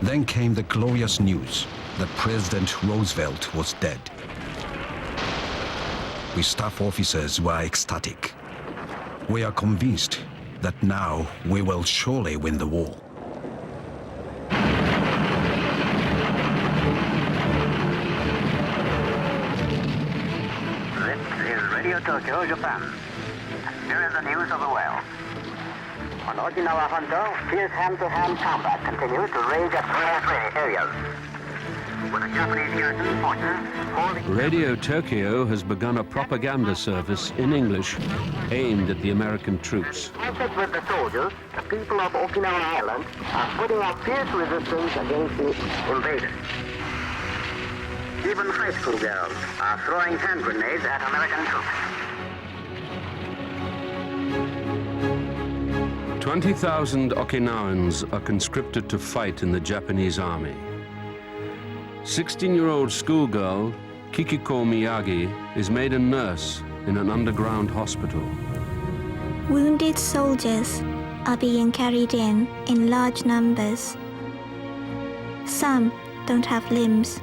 Then came the glorious news that President Roosevelt was dead. We staff officers were ecstatic. We are convinced that now we will surely win the war. This is Radio Tokyo, Japan. Here is the news of the world. On Okinawa Hondo, fierce hand-to-hand combat continues to rage at various areas. With the Japanese garrison forces holding... Radio Tokyo has begun a propaganda service in English aimed at the American troops. In contact with the soldiers, the people of Okinawa Island are putting up fierce resistance against the invaders. Even high school girls are throwing hand grenades at American troops. 20,000 Okinawans are conscripted to fight in the Japanese army. 16-year-old schoolgirl Kikiko Miyagi is made a nurse in an underground hospital. Wounded soldiers are being carried in large numbers. Some don't have limbs.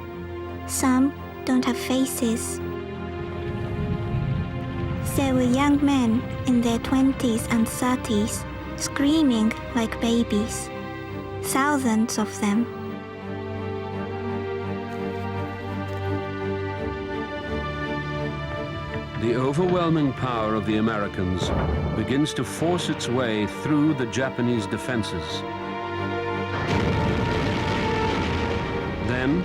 Some don't have faces. There were young men in their 20s and 30s screaming like babies. Thousands of them. The overwhelming power of the Americans begins to force its way through the Japanese defenses. Then,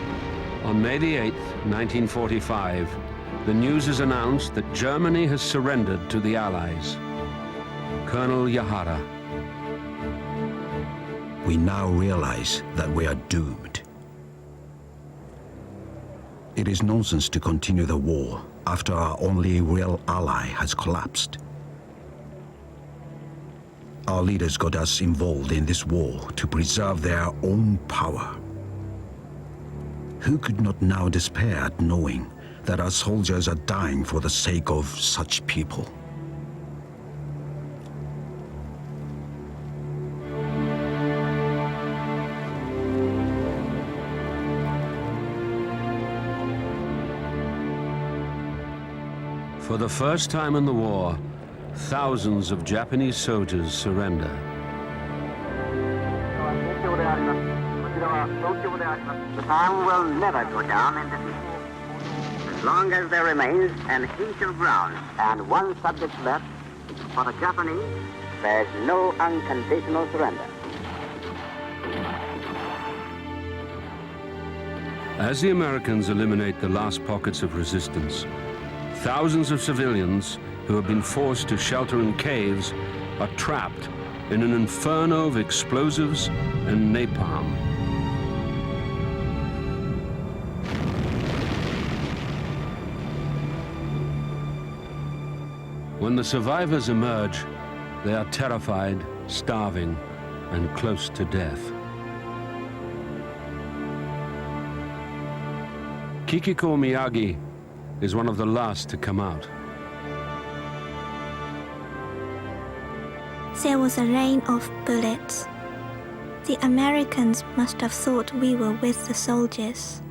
on May the 8th, 1945, the news is announced that Germany has surrendered to the Allies. Colonel Yahara. We now realize that we are doomed. It is nonsense to continue the war after our only real ally has collapsed. Our leaders got us involved in this war to preserve their own power. Who could not now despair at knowing that our soldiers are dying for the sake of such people? For the first time in the war, thousands of Japanese soldiers surrender. Japan will never go down in defeat. As long as there remains an inch of ground and one subject left, for the Japanese, there's no unconditional surrender. As the Americans eliminate the last pockets of resistance, thousands of civilians who have been forced to shelter in caves are trapped in an inferno of explosives and napalm. When the survivors emerge, they are terrified, starving, and close to death. Kikiko Miyagi is one of the last to come out. There was a rain of bullets. The Americans must have thought we were with the soldiers.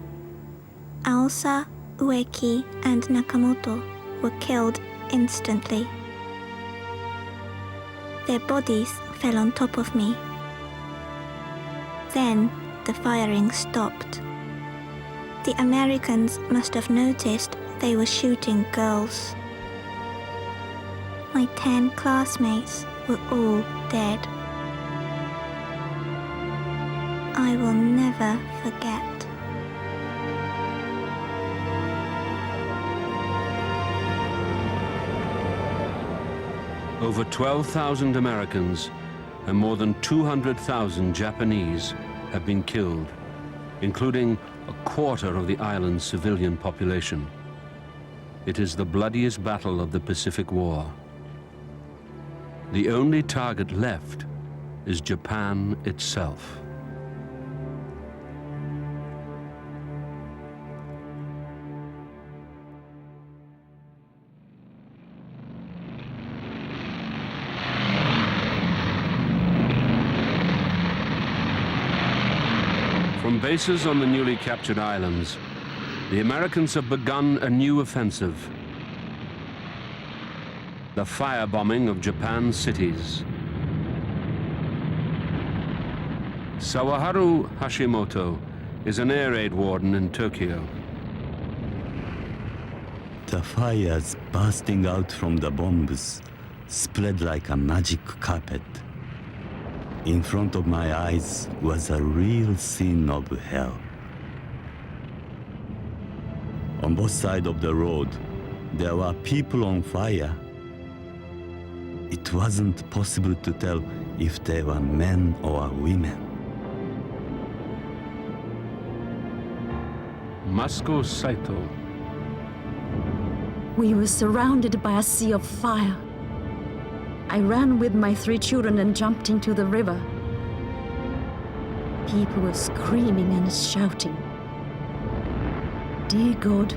Aosa, Ueki, and Nakamoto were killed instantly. Their bodies fell on top of me. Then the firing stopped. The Americans must have noticed they were shooting girls. My 10 classmates were all dead. I will never forget. Over 12,000 Americans and more than 200,000 Japanese have been killed, including a quarter of the island's civilian population. It is the bloodiest battle of the Pacific War. The only target left is Japan itself. From bases on the newly captured islands, the Americans have begun a new offensive. The firebombing of Japan's cities. Sawaharu Hashimoto is an air raid warden in Tokyo. The fires bursting out from the bombs spread like a magic carpet. In front of my eyes was a real scene of hell. On both sides of the road, there were people on fire. It wasn't possible to tell if they were men or women. Masuko Saito. We were surrounded by a sea of fire. I ran with my 3 children and jumped into the river. People were screaming and shouting. Dear God,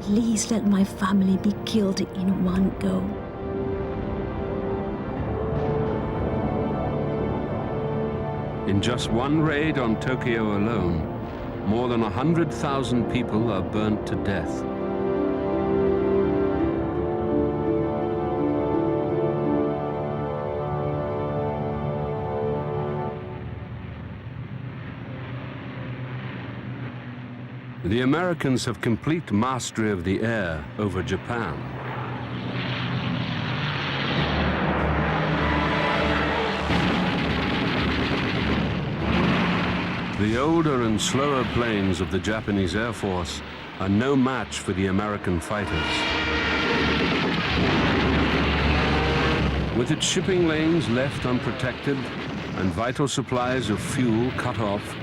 please let my family be killed in one go. In just one raid on Tokyo alone, more than 100,000 people are burnt to death. The Americans have complete mastery of the air over Japan. The older and slower planes of the Japanese Air Force are no match for the American fighters. With its shipping lanes left unprotected and vital supplies of fuel cut off,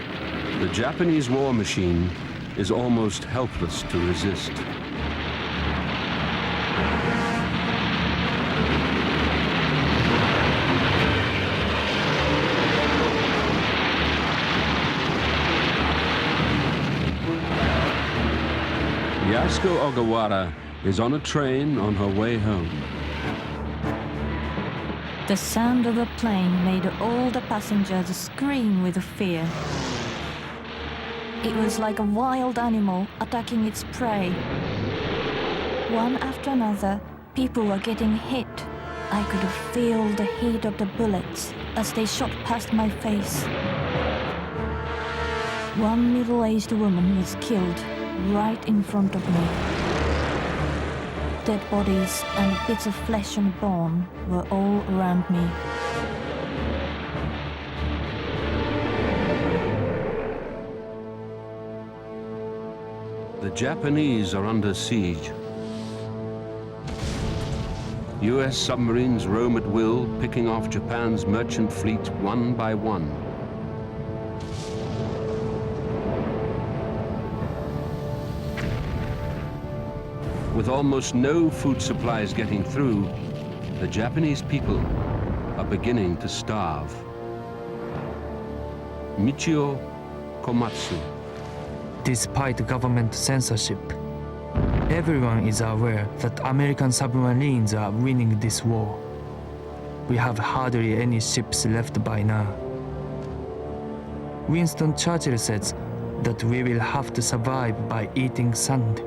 the Japanese war machine is almost helpless to resist. Yasuko Ogawara is on a train on her way home. The sound of a plane made all the passengers scream with fear. It was like a wild animal attacking its prey. One after another, people were getting hit. I could feel the heat of the bullets as they shot past my face. One middle-aged woman was killed right in front of me. Dead bodies and bits of flesh and bone were all around me. The Japanese are under siege. US submarines roam at will, picking off Japan's merchant fleet one by one. With almost no food supplies getting through, the Japanese people are beginning to starve. Michio Komatsu. Despite government censorship, everyone is aware that American submarines are winning this war. We have hardly any ships left by now. Winston Churchill says that we will have to survive by eating sand.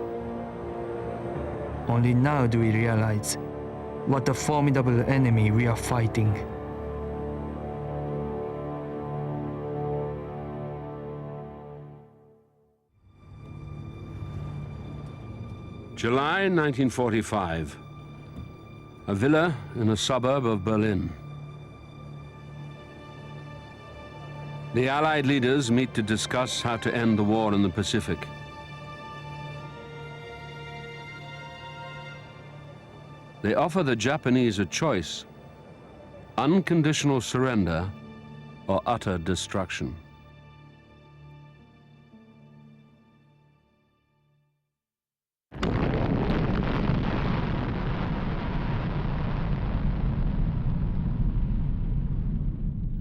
Only now do we realize what a formidable enemy we are fighting. July 1945. A villa in a suburb of Berlin. The Allied leaders meet to discuss how to end the war in the Pacific. They offer the Japanese a choice: unconditional surrender or utter destruction.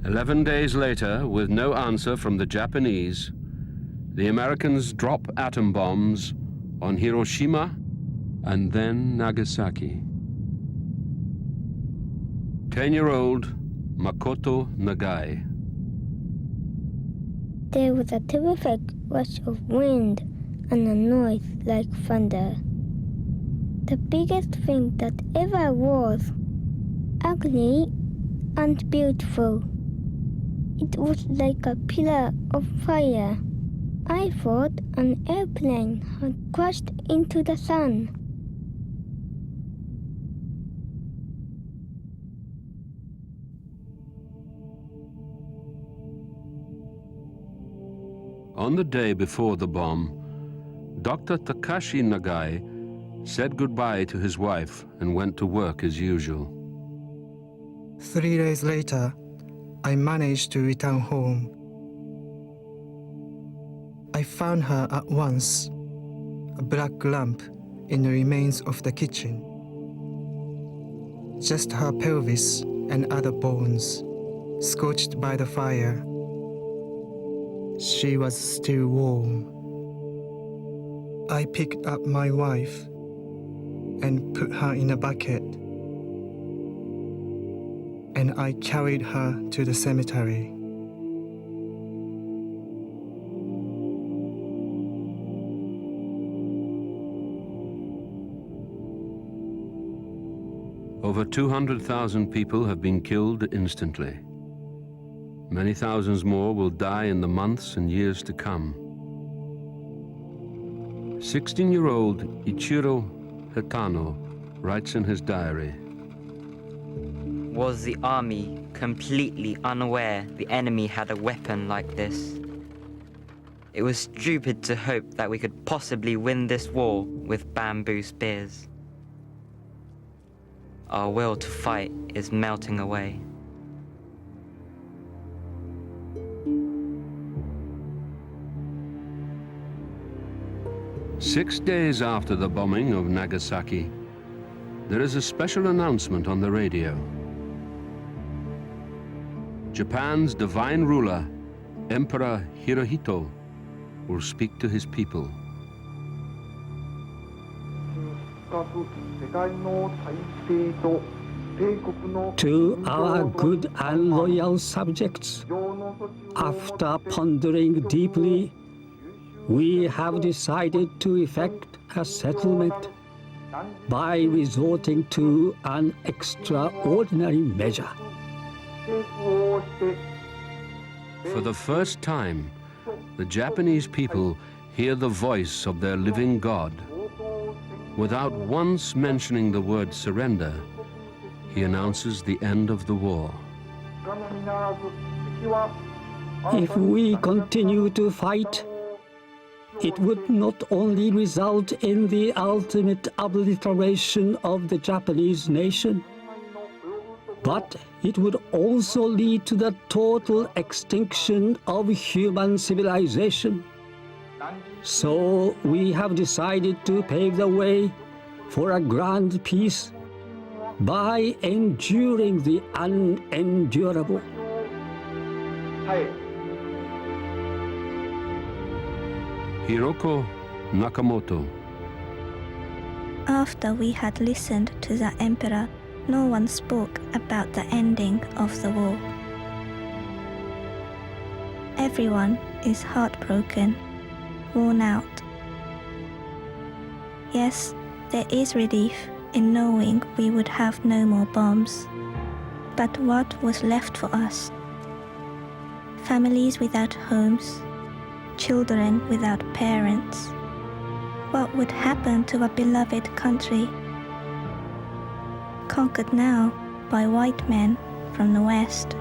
"11 days later, with no answer from the Japanese, the Americans drop atom bombs on Hiroshima and then Nagasaki. 10-year-old Makoto Nagai. There was a terrific rush of wind and a noise like thunder. The biggest thing that ever was, ugly and beautiful. It was like a pillar of fire. I thought an airplane had crashed into the sun. On the day before the bomb, Dr. Takashi Nagai said goodbye to his wife and went to work as usual. 3 days later, I managed to return home. I found her at once, a black lump in the remains of the kitchen. Just her pelvis and other bones, scorched by the fire. She was still warm. I picked up my wife and put her in a bucket, and I carried her to the cemetery. Over 200,000 people have been killed instantly. Many thousands more will die in the months and years to come. 16-year-old Ichiro Hitano writes in his diary, "Was the army completely unaware the enemy had a weapon like this? It was stupid to hope that we could possibly win this war with bamboo spears. Our will to fight is melting away. Six days after the bombing of Nagasaki, there is a special announcement on the radio. Japan's divine ruler, Emperor Hirohito, will speak to his people. To our good and loyal subjects, after pondering deeply, we have decided to effect a settlement by resorting to an extraordinary measure. For the first time, the Japanese people hear the voice of their living God. Without once mentioning the word surrender, he announces the end of the war. If we continue to fight, it would not only result in the ultimate obliteration of the Japanese nation, but it would also lead to the total extinction of human civilization. So we have decided to pave the way for a grand peace by enduring the unendurable. Hiroko Nakamoto. After we had listened to the emperor, no one spoke about the ending of the war. Everyone is heartbroken, worn out. Yes, there is relief in knowing we would have no more bombs. But what was left for us? Families without homes, children without parents. What would happen to our beloved country? Conquered now by white men from the West.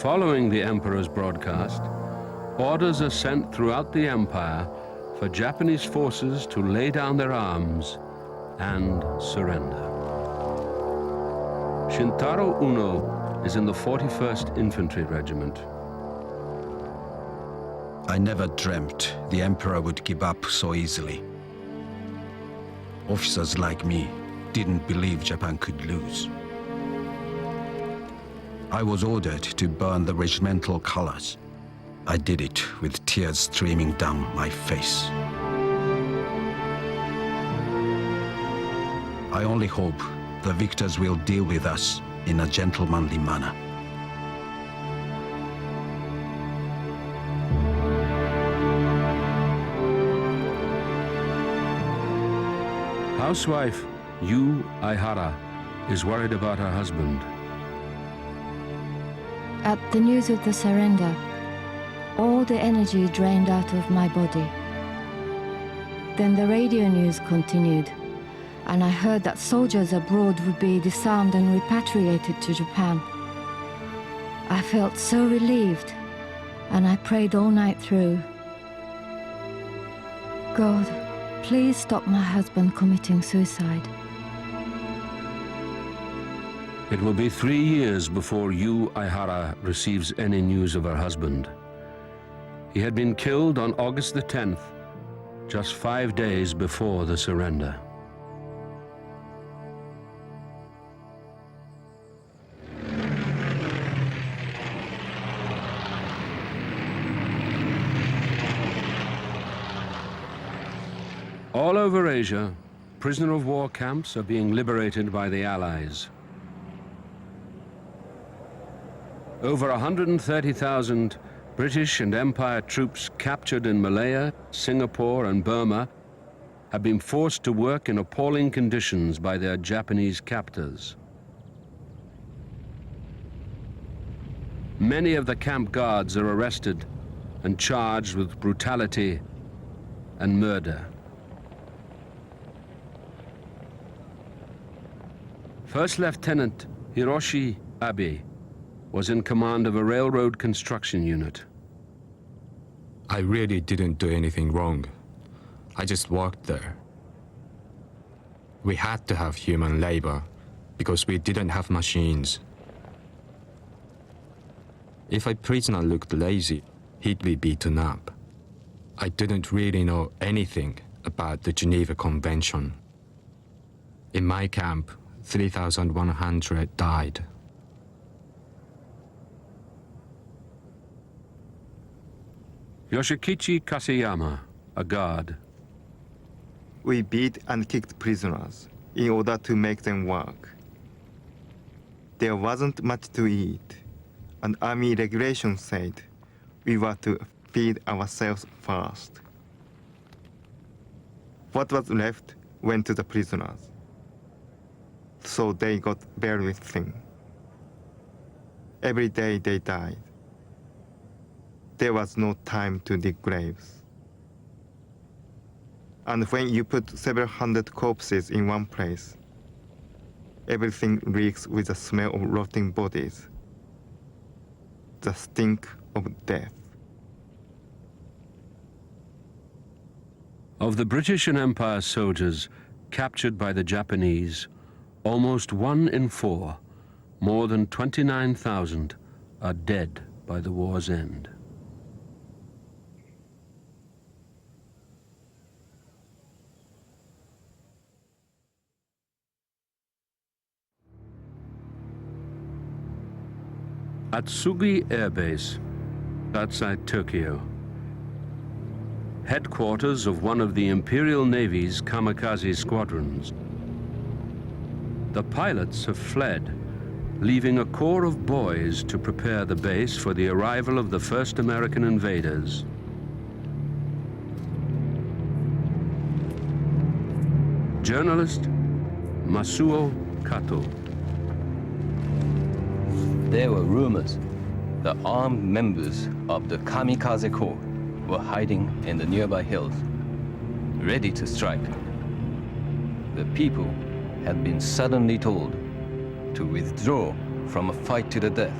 Following the emperor's broadcast, orders are sent throughout the empire for Japanese forces to lay down their arms and surrender. Shintaro Uno is in the 41st Infantry Regiment. I never dreamt the Emperor would give up so easily. Officers like me didn't believe Japan could lose. I was ordered to burn the regimental colors. I did it with tears streaming down my face. I only hope the victors will deal with us in a gentlemanly manner. Housewife Yu Aihara is worried about her husband. At the news of the surrender, all the energy drained out of my body. Then the radio news continued, and I heard that soldiers abroad would be disarmed and repatriated to Japan. I felt so relieved, and I prayed all night through. God, please stop my husband committing suicide. It will be 3 years before Yu Aihara receives any news of her husband. He had been killed on August the 10th, just 5 days before the surrender. All over Asia, prisoner of war camps are being liberated by the Allies. Over 130,000 British and Empire troops captured in Malaya, Singapore, and Burma have been forced to work in appalling conditions by their Japanese captors. Many of the camp guards are arrested and charged with brutality and murder. First Lieutenant Hiroshi Abe was in command of a railroad construction unit. I really didn't do anything wrong. I just worked there. We had to have human labor because we didn't have machines. If a prisoner looked lazy, he'd be beaten up. I didn't really know anything about the Geneva Convention. In my camp, 3,100 died. Yoshikichi Kaseyama, a guard. We beat and kicked prisoners in order to make them work. There wasn't much to eat, and army regulations said we were to feed ourselves first. What was left went to the prisoners, so they got very thin. Every day they died. There was no time to dig graves. And when you put several hundred corpses in one place, everything reeks with the smell of rotting bodies, the stink of death. Of the British and Empire soldiers captured by the Japanese, almost 1 in 4, more than 29,000, are dead by the war's end. At Sugi Air Base, outside Tokyo, headquarters of one of the Imperial Navy's kamikaze squadrons. The pilots have fled, leaving a corps of boys to prepare the base for the arrival of the first American invaders. Journalist Masuo Kato. There were rumors that armed members of the Kamikaze Corps were hiding in the nearby hills, ready to strike. The people had been suddenly told to withdraw from a fight to the death,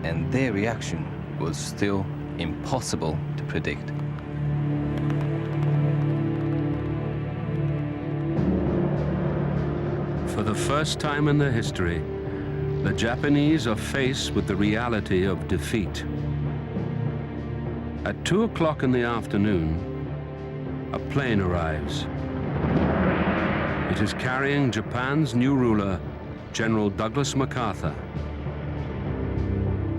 and their reaction was still impossible to predict. For the first time in their history, the Japanese are faced with the reality of defeat. At 2 o'clock in the afternoon, a plane arrives. It is carrying Japan's new ruler, General Douglas MacArthur.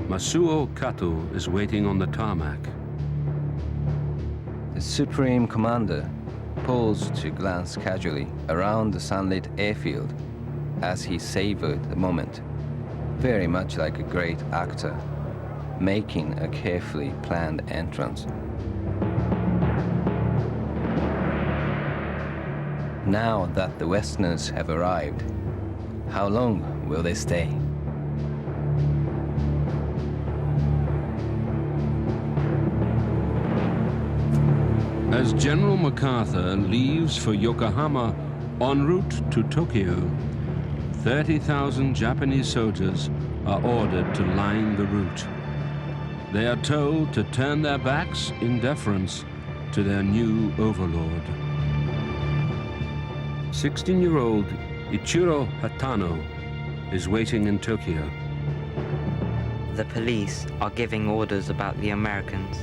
Masuo Kato is waiting on the tarmac. The Supreme Commander paused to glance casually around the sunlit airfield as he savored the moment, very much like a great actor making a carefully planned entrance. Now that the Westerners have arrived, how long will they stay? As General MacArthur leaves for Yokohama en route to Tokyo, 30,000 Japanese soldiers are ordered to line the route. They are told to turn their backs in deference to their new overlord. 16-year-old Ichiro Hatano is waiting in Tokyo. The police are giving orders about the Americans.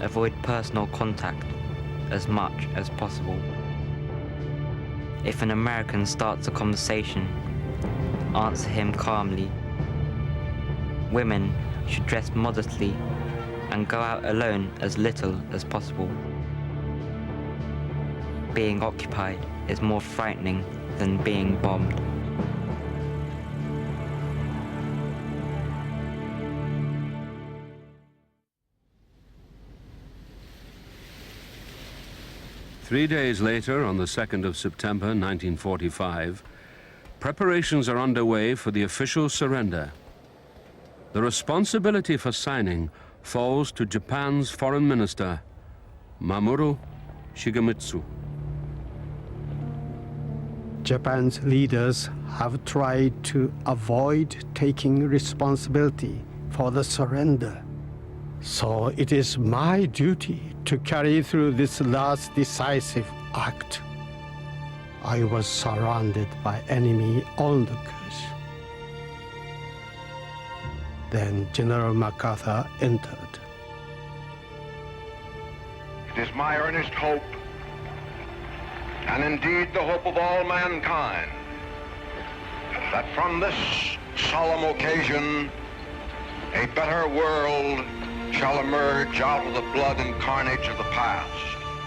Avoid personal contact as much as possible. If an American starts a conversation, answer him calmly. Women should dress modestly and go out alone as little as possible. Being occupied is more frightening than being bombed. Three days later, on the 2nd of September 1945, preparations are underway for the official surrender. The responsibility for signing falls to Japan's Foreign Minister, Mamoru Shigemitsu. Japan's leaders have tried to avoid taking responsibility for the surrender. So it is my duty to carry through this last decisive act. I was surrounded by enemy onlookers. Then General MacArthur entered. It is my earnest hope, and indeed the hope of all mankind, that from this solemn occasion, a better world shall emerge out of the blood and carnage of the past.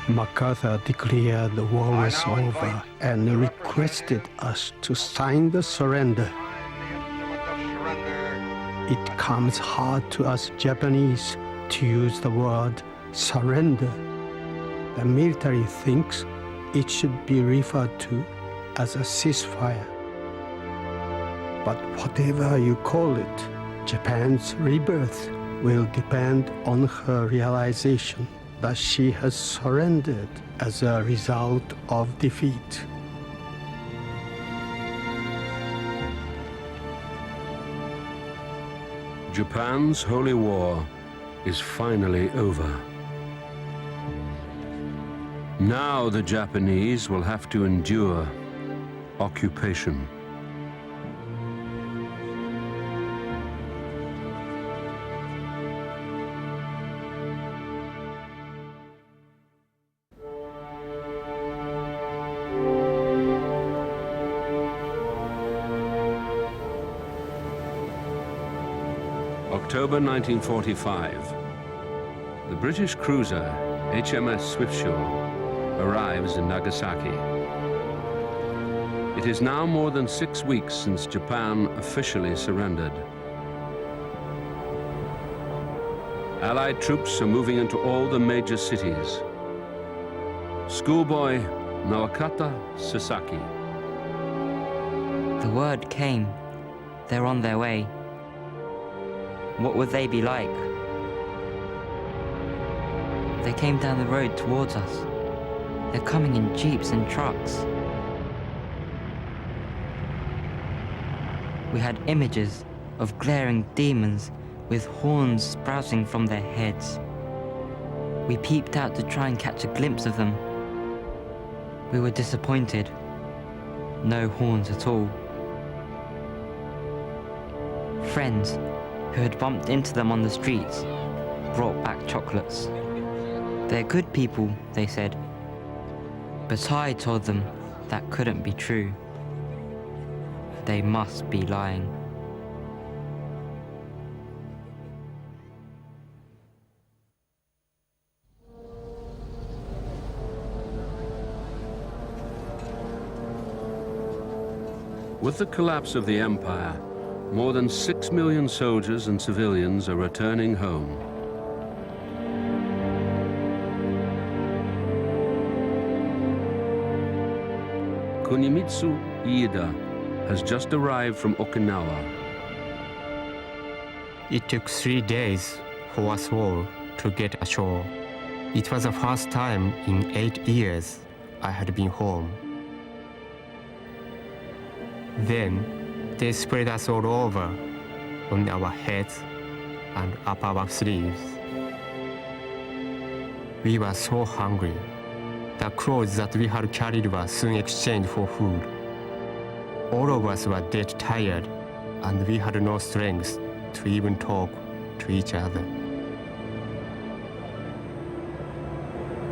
MacArthur declared the war was over and requested us to sign the surrender. It comes hard to us Japanese to use the word surrender. The military thinks it should be referred to as a ceasefire. But whatever you call it, Japan's rebirth will depend on her realization that she has surrendered as a result of defeat. Japan's holy war is finally over. Now the Japanese will have to endure occupation. October 1945. The British cruiser HMS Swiftsure arrives in Nagasaki. It is now more than 6 weeks since Japan officially surrendered. Allied troops are moving into all the major cities. Schoolboy Nawakata Sasaki. The word came. They're on their way. What would they be like? They came down the road towards us. They're coming in jeeps and trucks. We had images of glaring demons with horns sprouting from their heads. We peeped out to try and catch a glimpse of them. We were disappointed. No horns at all. Friends who had bumped into them on the streets brought back chocolates. They're good people, they said. But I told them that couldn't be true. They must be lying. With the collapse of the empire, more than 6 million soldiers and civilians are returning home. Kunimitsu Iida has just arrived from Okinawa. It took 3 days for us all to get ashore. It was the first time in 8 years I had been home. Then they spread us all over on our heads and up our sleeves. We were so hungry. The clothes that we had carried were soon exchanged for food. All of us were dead tired, and we had no strength to even talk to each other.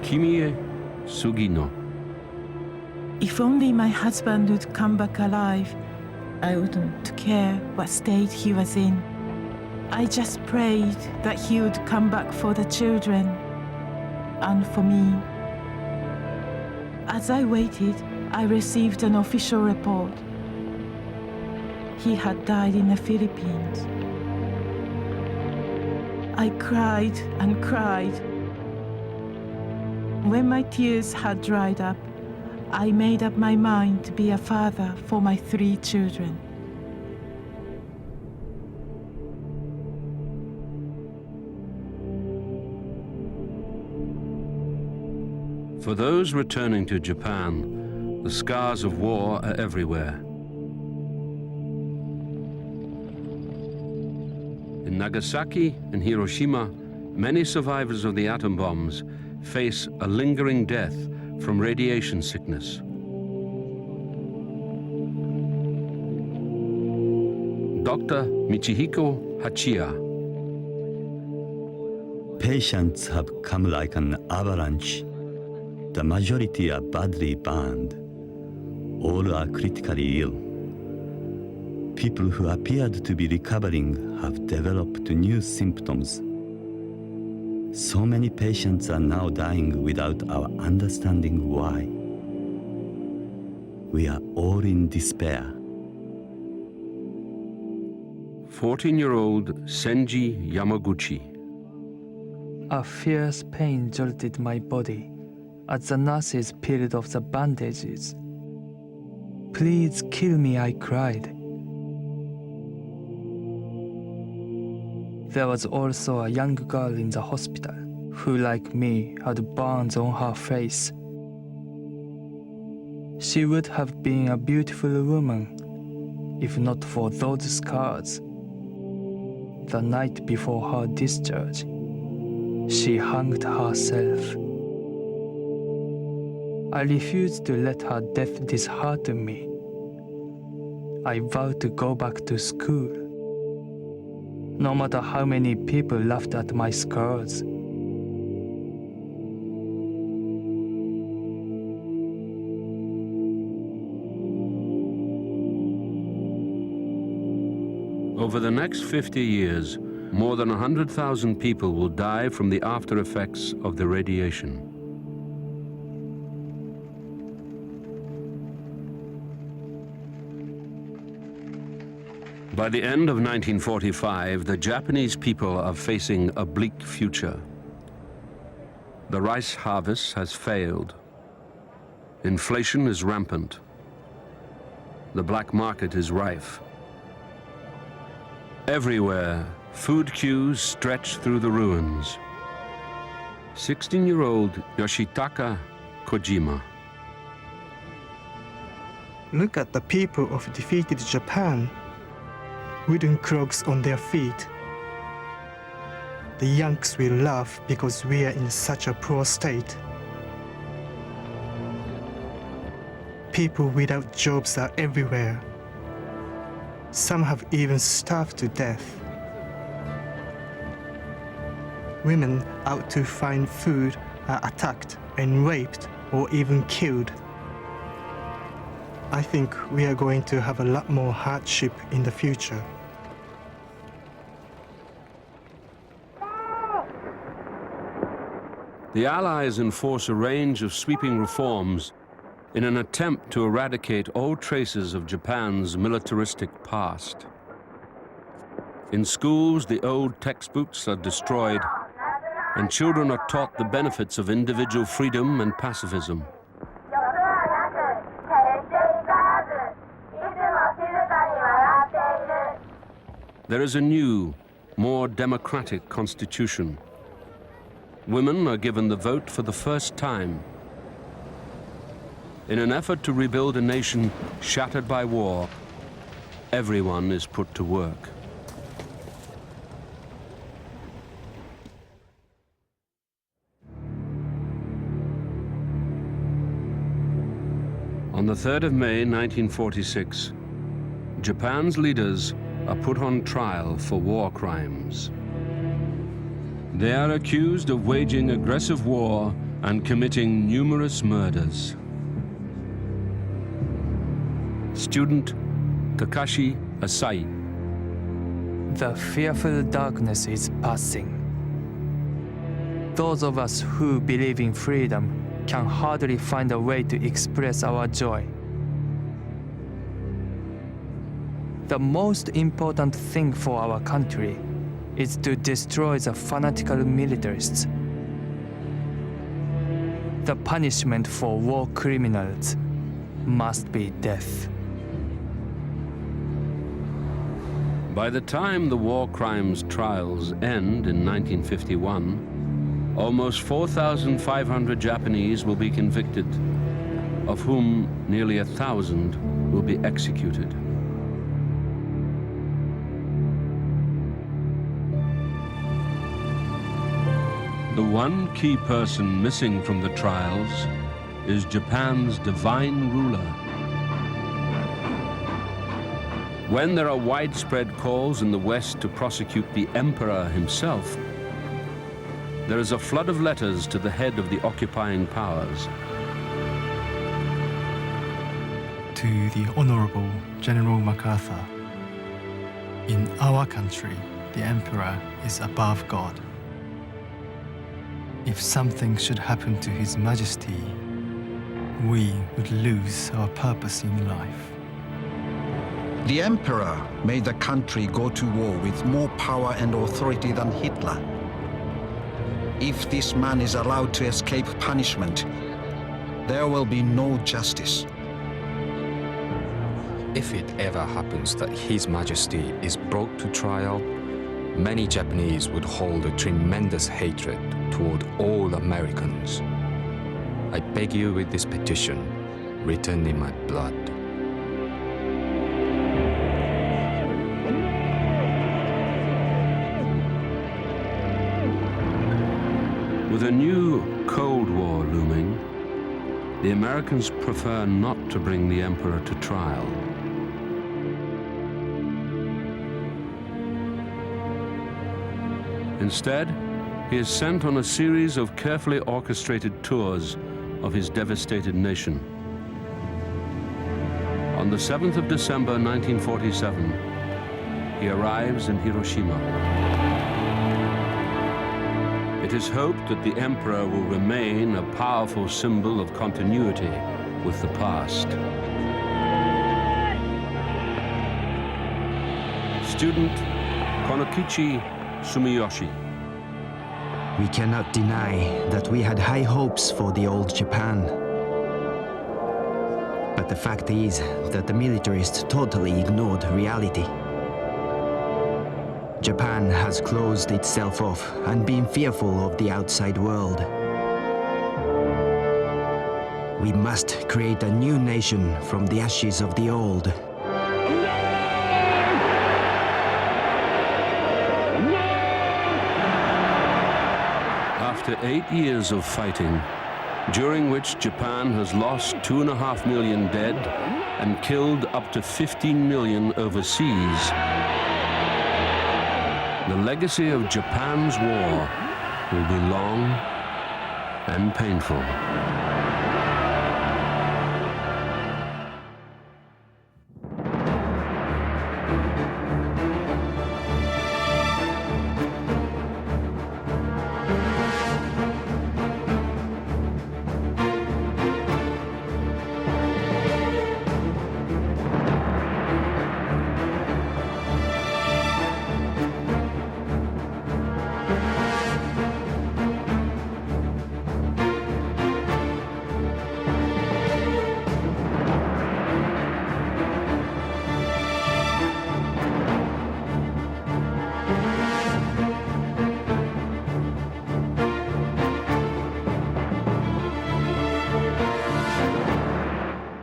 Kimie Sugino. If only my husband would come back alive, I wouldn't care what state he was in. I just prayed that he would come back for the children and for me. As I waited, I received an official report. He had died in the Philippines. I cried and cried. When my tears had dried up, I made up my mind to be a father for my 3 children. For those returning to Japan, The scars of war are everywhere. In Nagasaki and Hiroshima, many survivors of the atom bombs face a lingering death from radiation sickness. Dr. Michihiko Hachiya. Patients have come like an avalanche. The majority are badly burned. All are critically ill. People who appeared to be recovering have developed new symptoms. So many patients are now dying without our understanding why. We are all in despair. 14-year-old Senji Yamaguchi. A fierce pain jolted my body as the nurses peeled off the bandages. "Please kill me," I cried. There was also a young girl in the hospital who, like me, had burns on her face. She would have been a beautiful woman if not for those scars. The night before her discharge, she hanged herself. I refused to let her death dishearten me. I vowed to go back to school, no matter how many people laughed at my scars. Over the next 50 years, more than 100,000 people will die from the after effects of the radiation. By the end of 1945, the Japanese people are facing a bleak future. The rice harvest has failed. Inflation is rampant. The black market is rife. Everywhere, food queues stretch through the ruins. 16-year-old Yoshitaka Kojima. Look at the people of defeated Japan. Wooden clogs on their feet. The Yanks will laugh because we are in such a poor state. People without jobs are everywhere. Some have even starved to death. Women out to find food are attacked and raped or even killed. I think we are going to have a lot more hardship in the future. The Allies enforce a range of sweeping reforms in an attempt to eradicate all traces of Japan's militaristic past. In schools, the old textbooks are destroyed, and children are taught the benefits of individual freedom and pacifism. There is a new, more democratic constitution. Women are given the vote for the first time. In an effort to rebuild a nation shattered by war, everyone is put to work. On the 3rd of May, 1946, Japan's leaders are put on trial for war crimes. They are accused of waging aggressive war and committing numerous murders. Student Takashi Asai. The fearful darkness is passing. Those of us who believe in freedom can hardly find a way to express our joy. The most important thing for our country is to destroy the fanatical militarists. The punishment for war criminals must be death. By the time the war crimes trials end in 1951, almost 4,500 Japanese will be convicted. of whom nearly 1,000 will be executed. The one key person missing from the trials is Japan's divine ruler. When there are widespread calls in the West to prosecute the emperor himself, there is a flood of letters to the head of the occupying powers. To the Honorable General MacArthur, in our country, the Emperor is above God. If something should happen to His Majesty, we would lose our purpose in life. The Emperor made the country go to war with more power and authority than Hitler. If this man is allowed to escape punishment, there will be no justice. If it ever happens that His Majesty is brought to trial, many Japanese would hold a tremendous hatred toward all Americans. I beg you with this petition, written in my blood. With a new Cold War looming, the Americans prefer not to bring the emperor to trial. Instead, he is sent on a series of carefully orchestrated tours of his devastated nation. On the 7th of December 1947, he arrives in Hiroshima. It is hoped that the emperor will remain a powerful symbol of continuity with the past. Student Konokichi Sumiyoshi. We cannot deny that we had high hopes for the old Japan. But the fact is that the militarists totally ignored reality. Japan has closed itself off and been fearful of the outside world. We must create a new nation from the ashes of the old. After 8 years of fighting, during which Japan has lost 2.5 million dead and killed up to 15 million overseas, the legacy of Japan's war will be long and painful.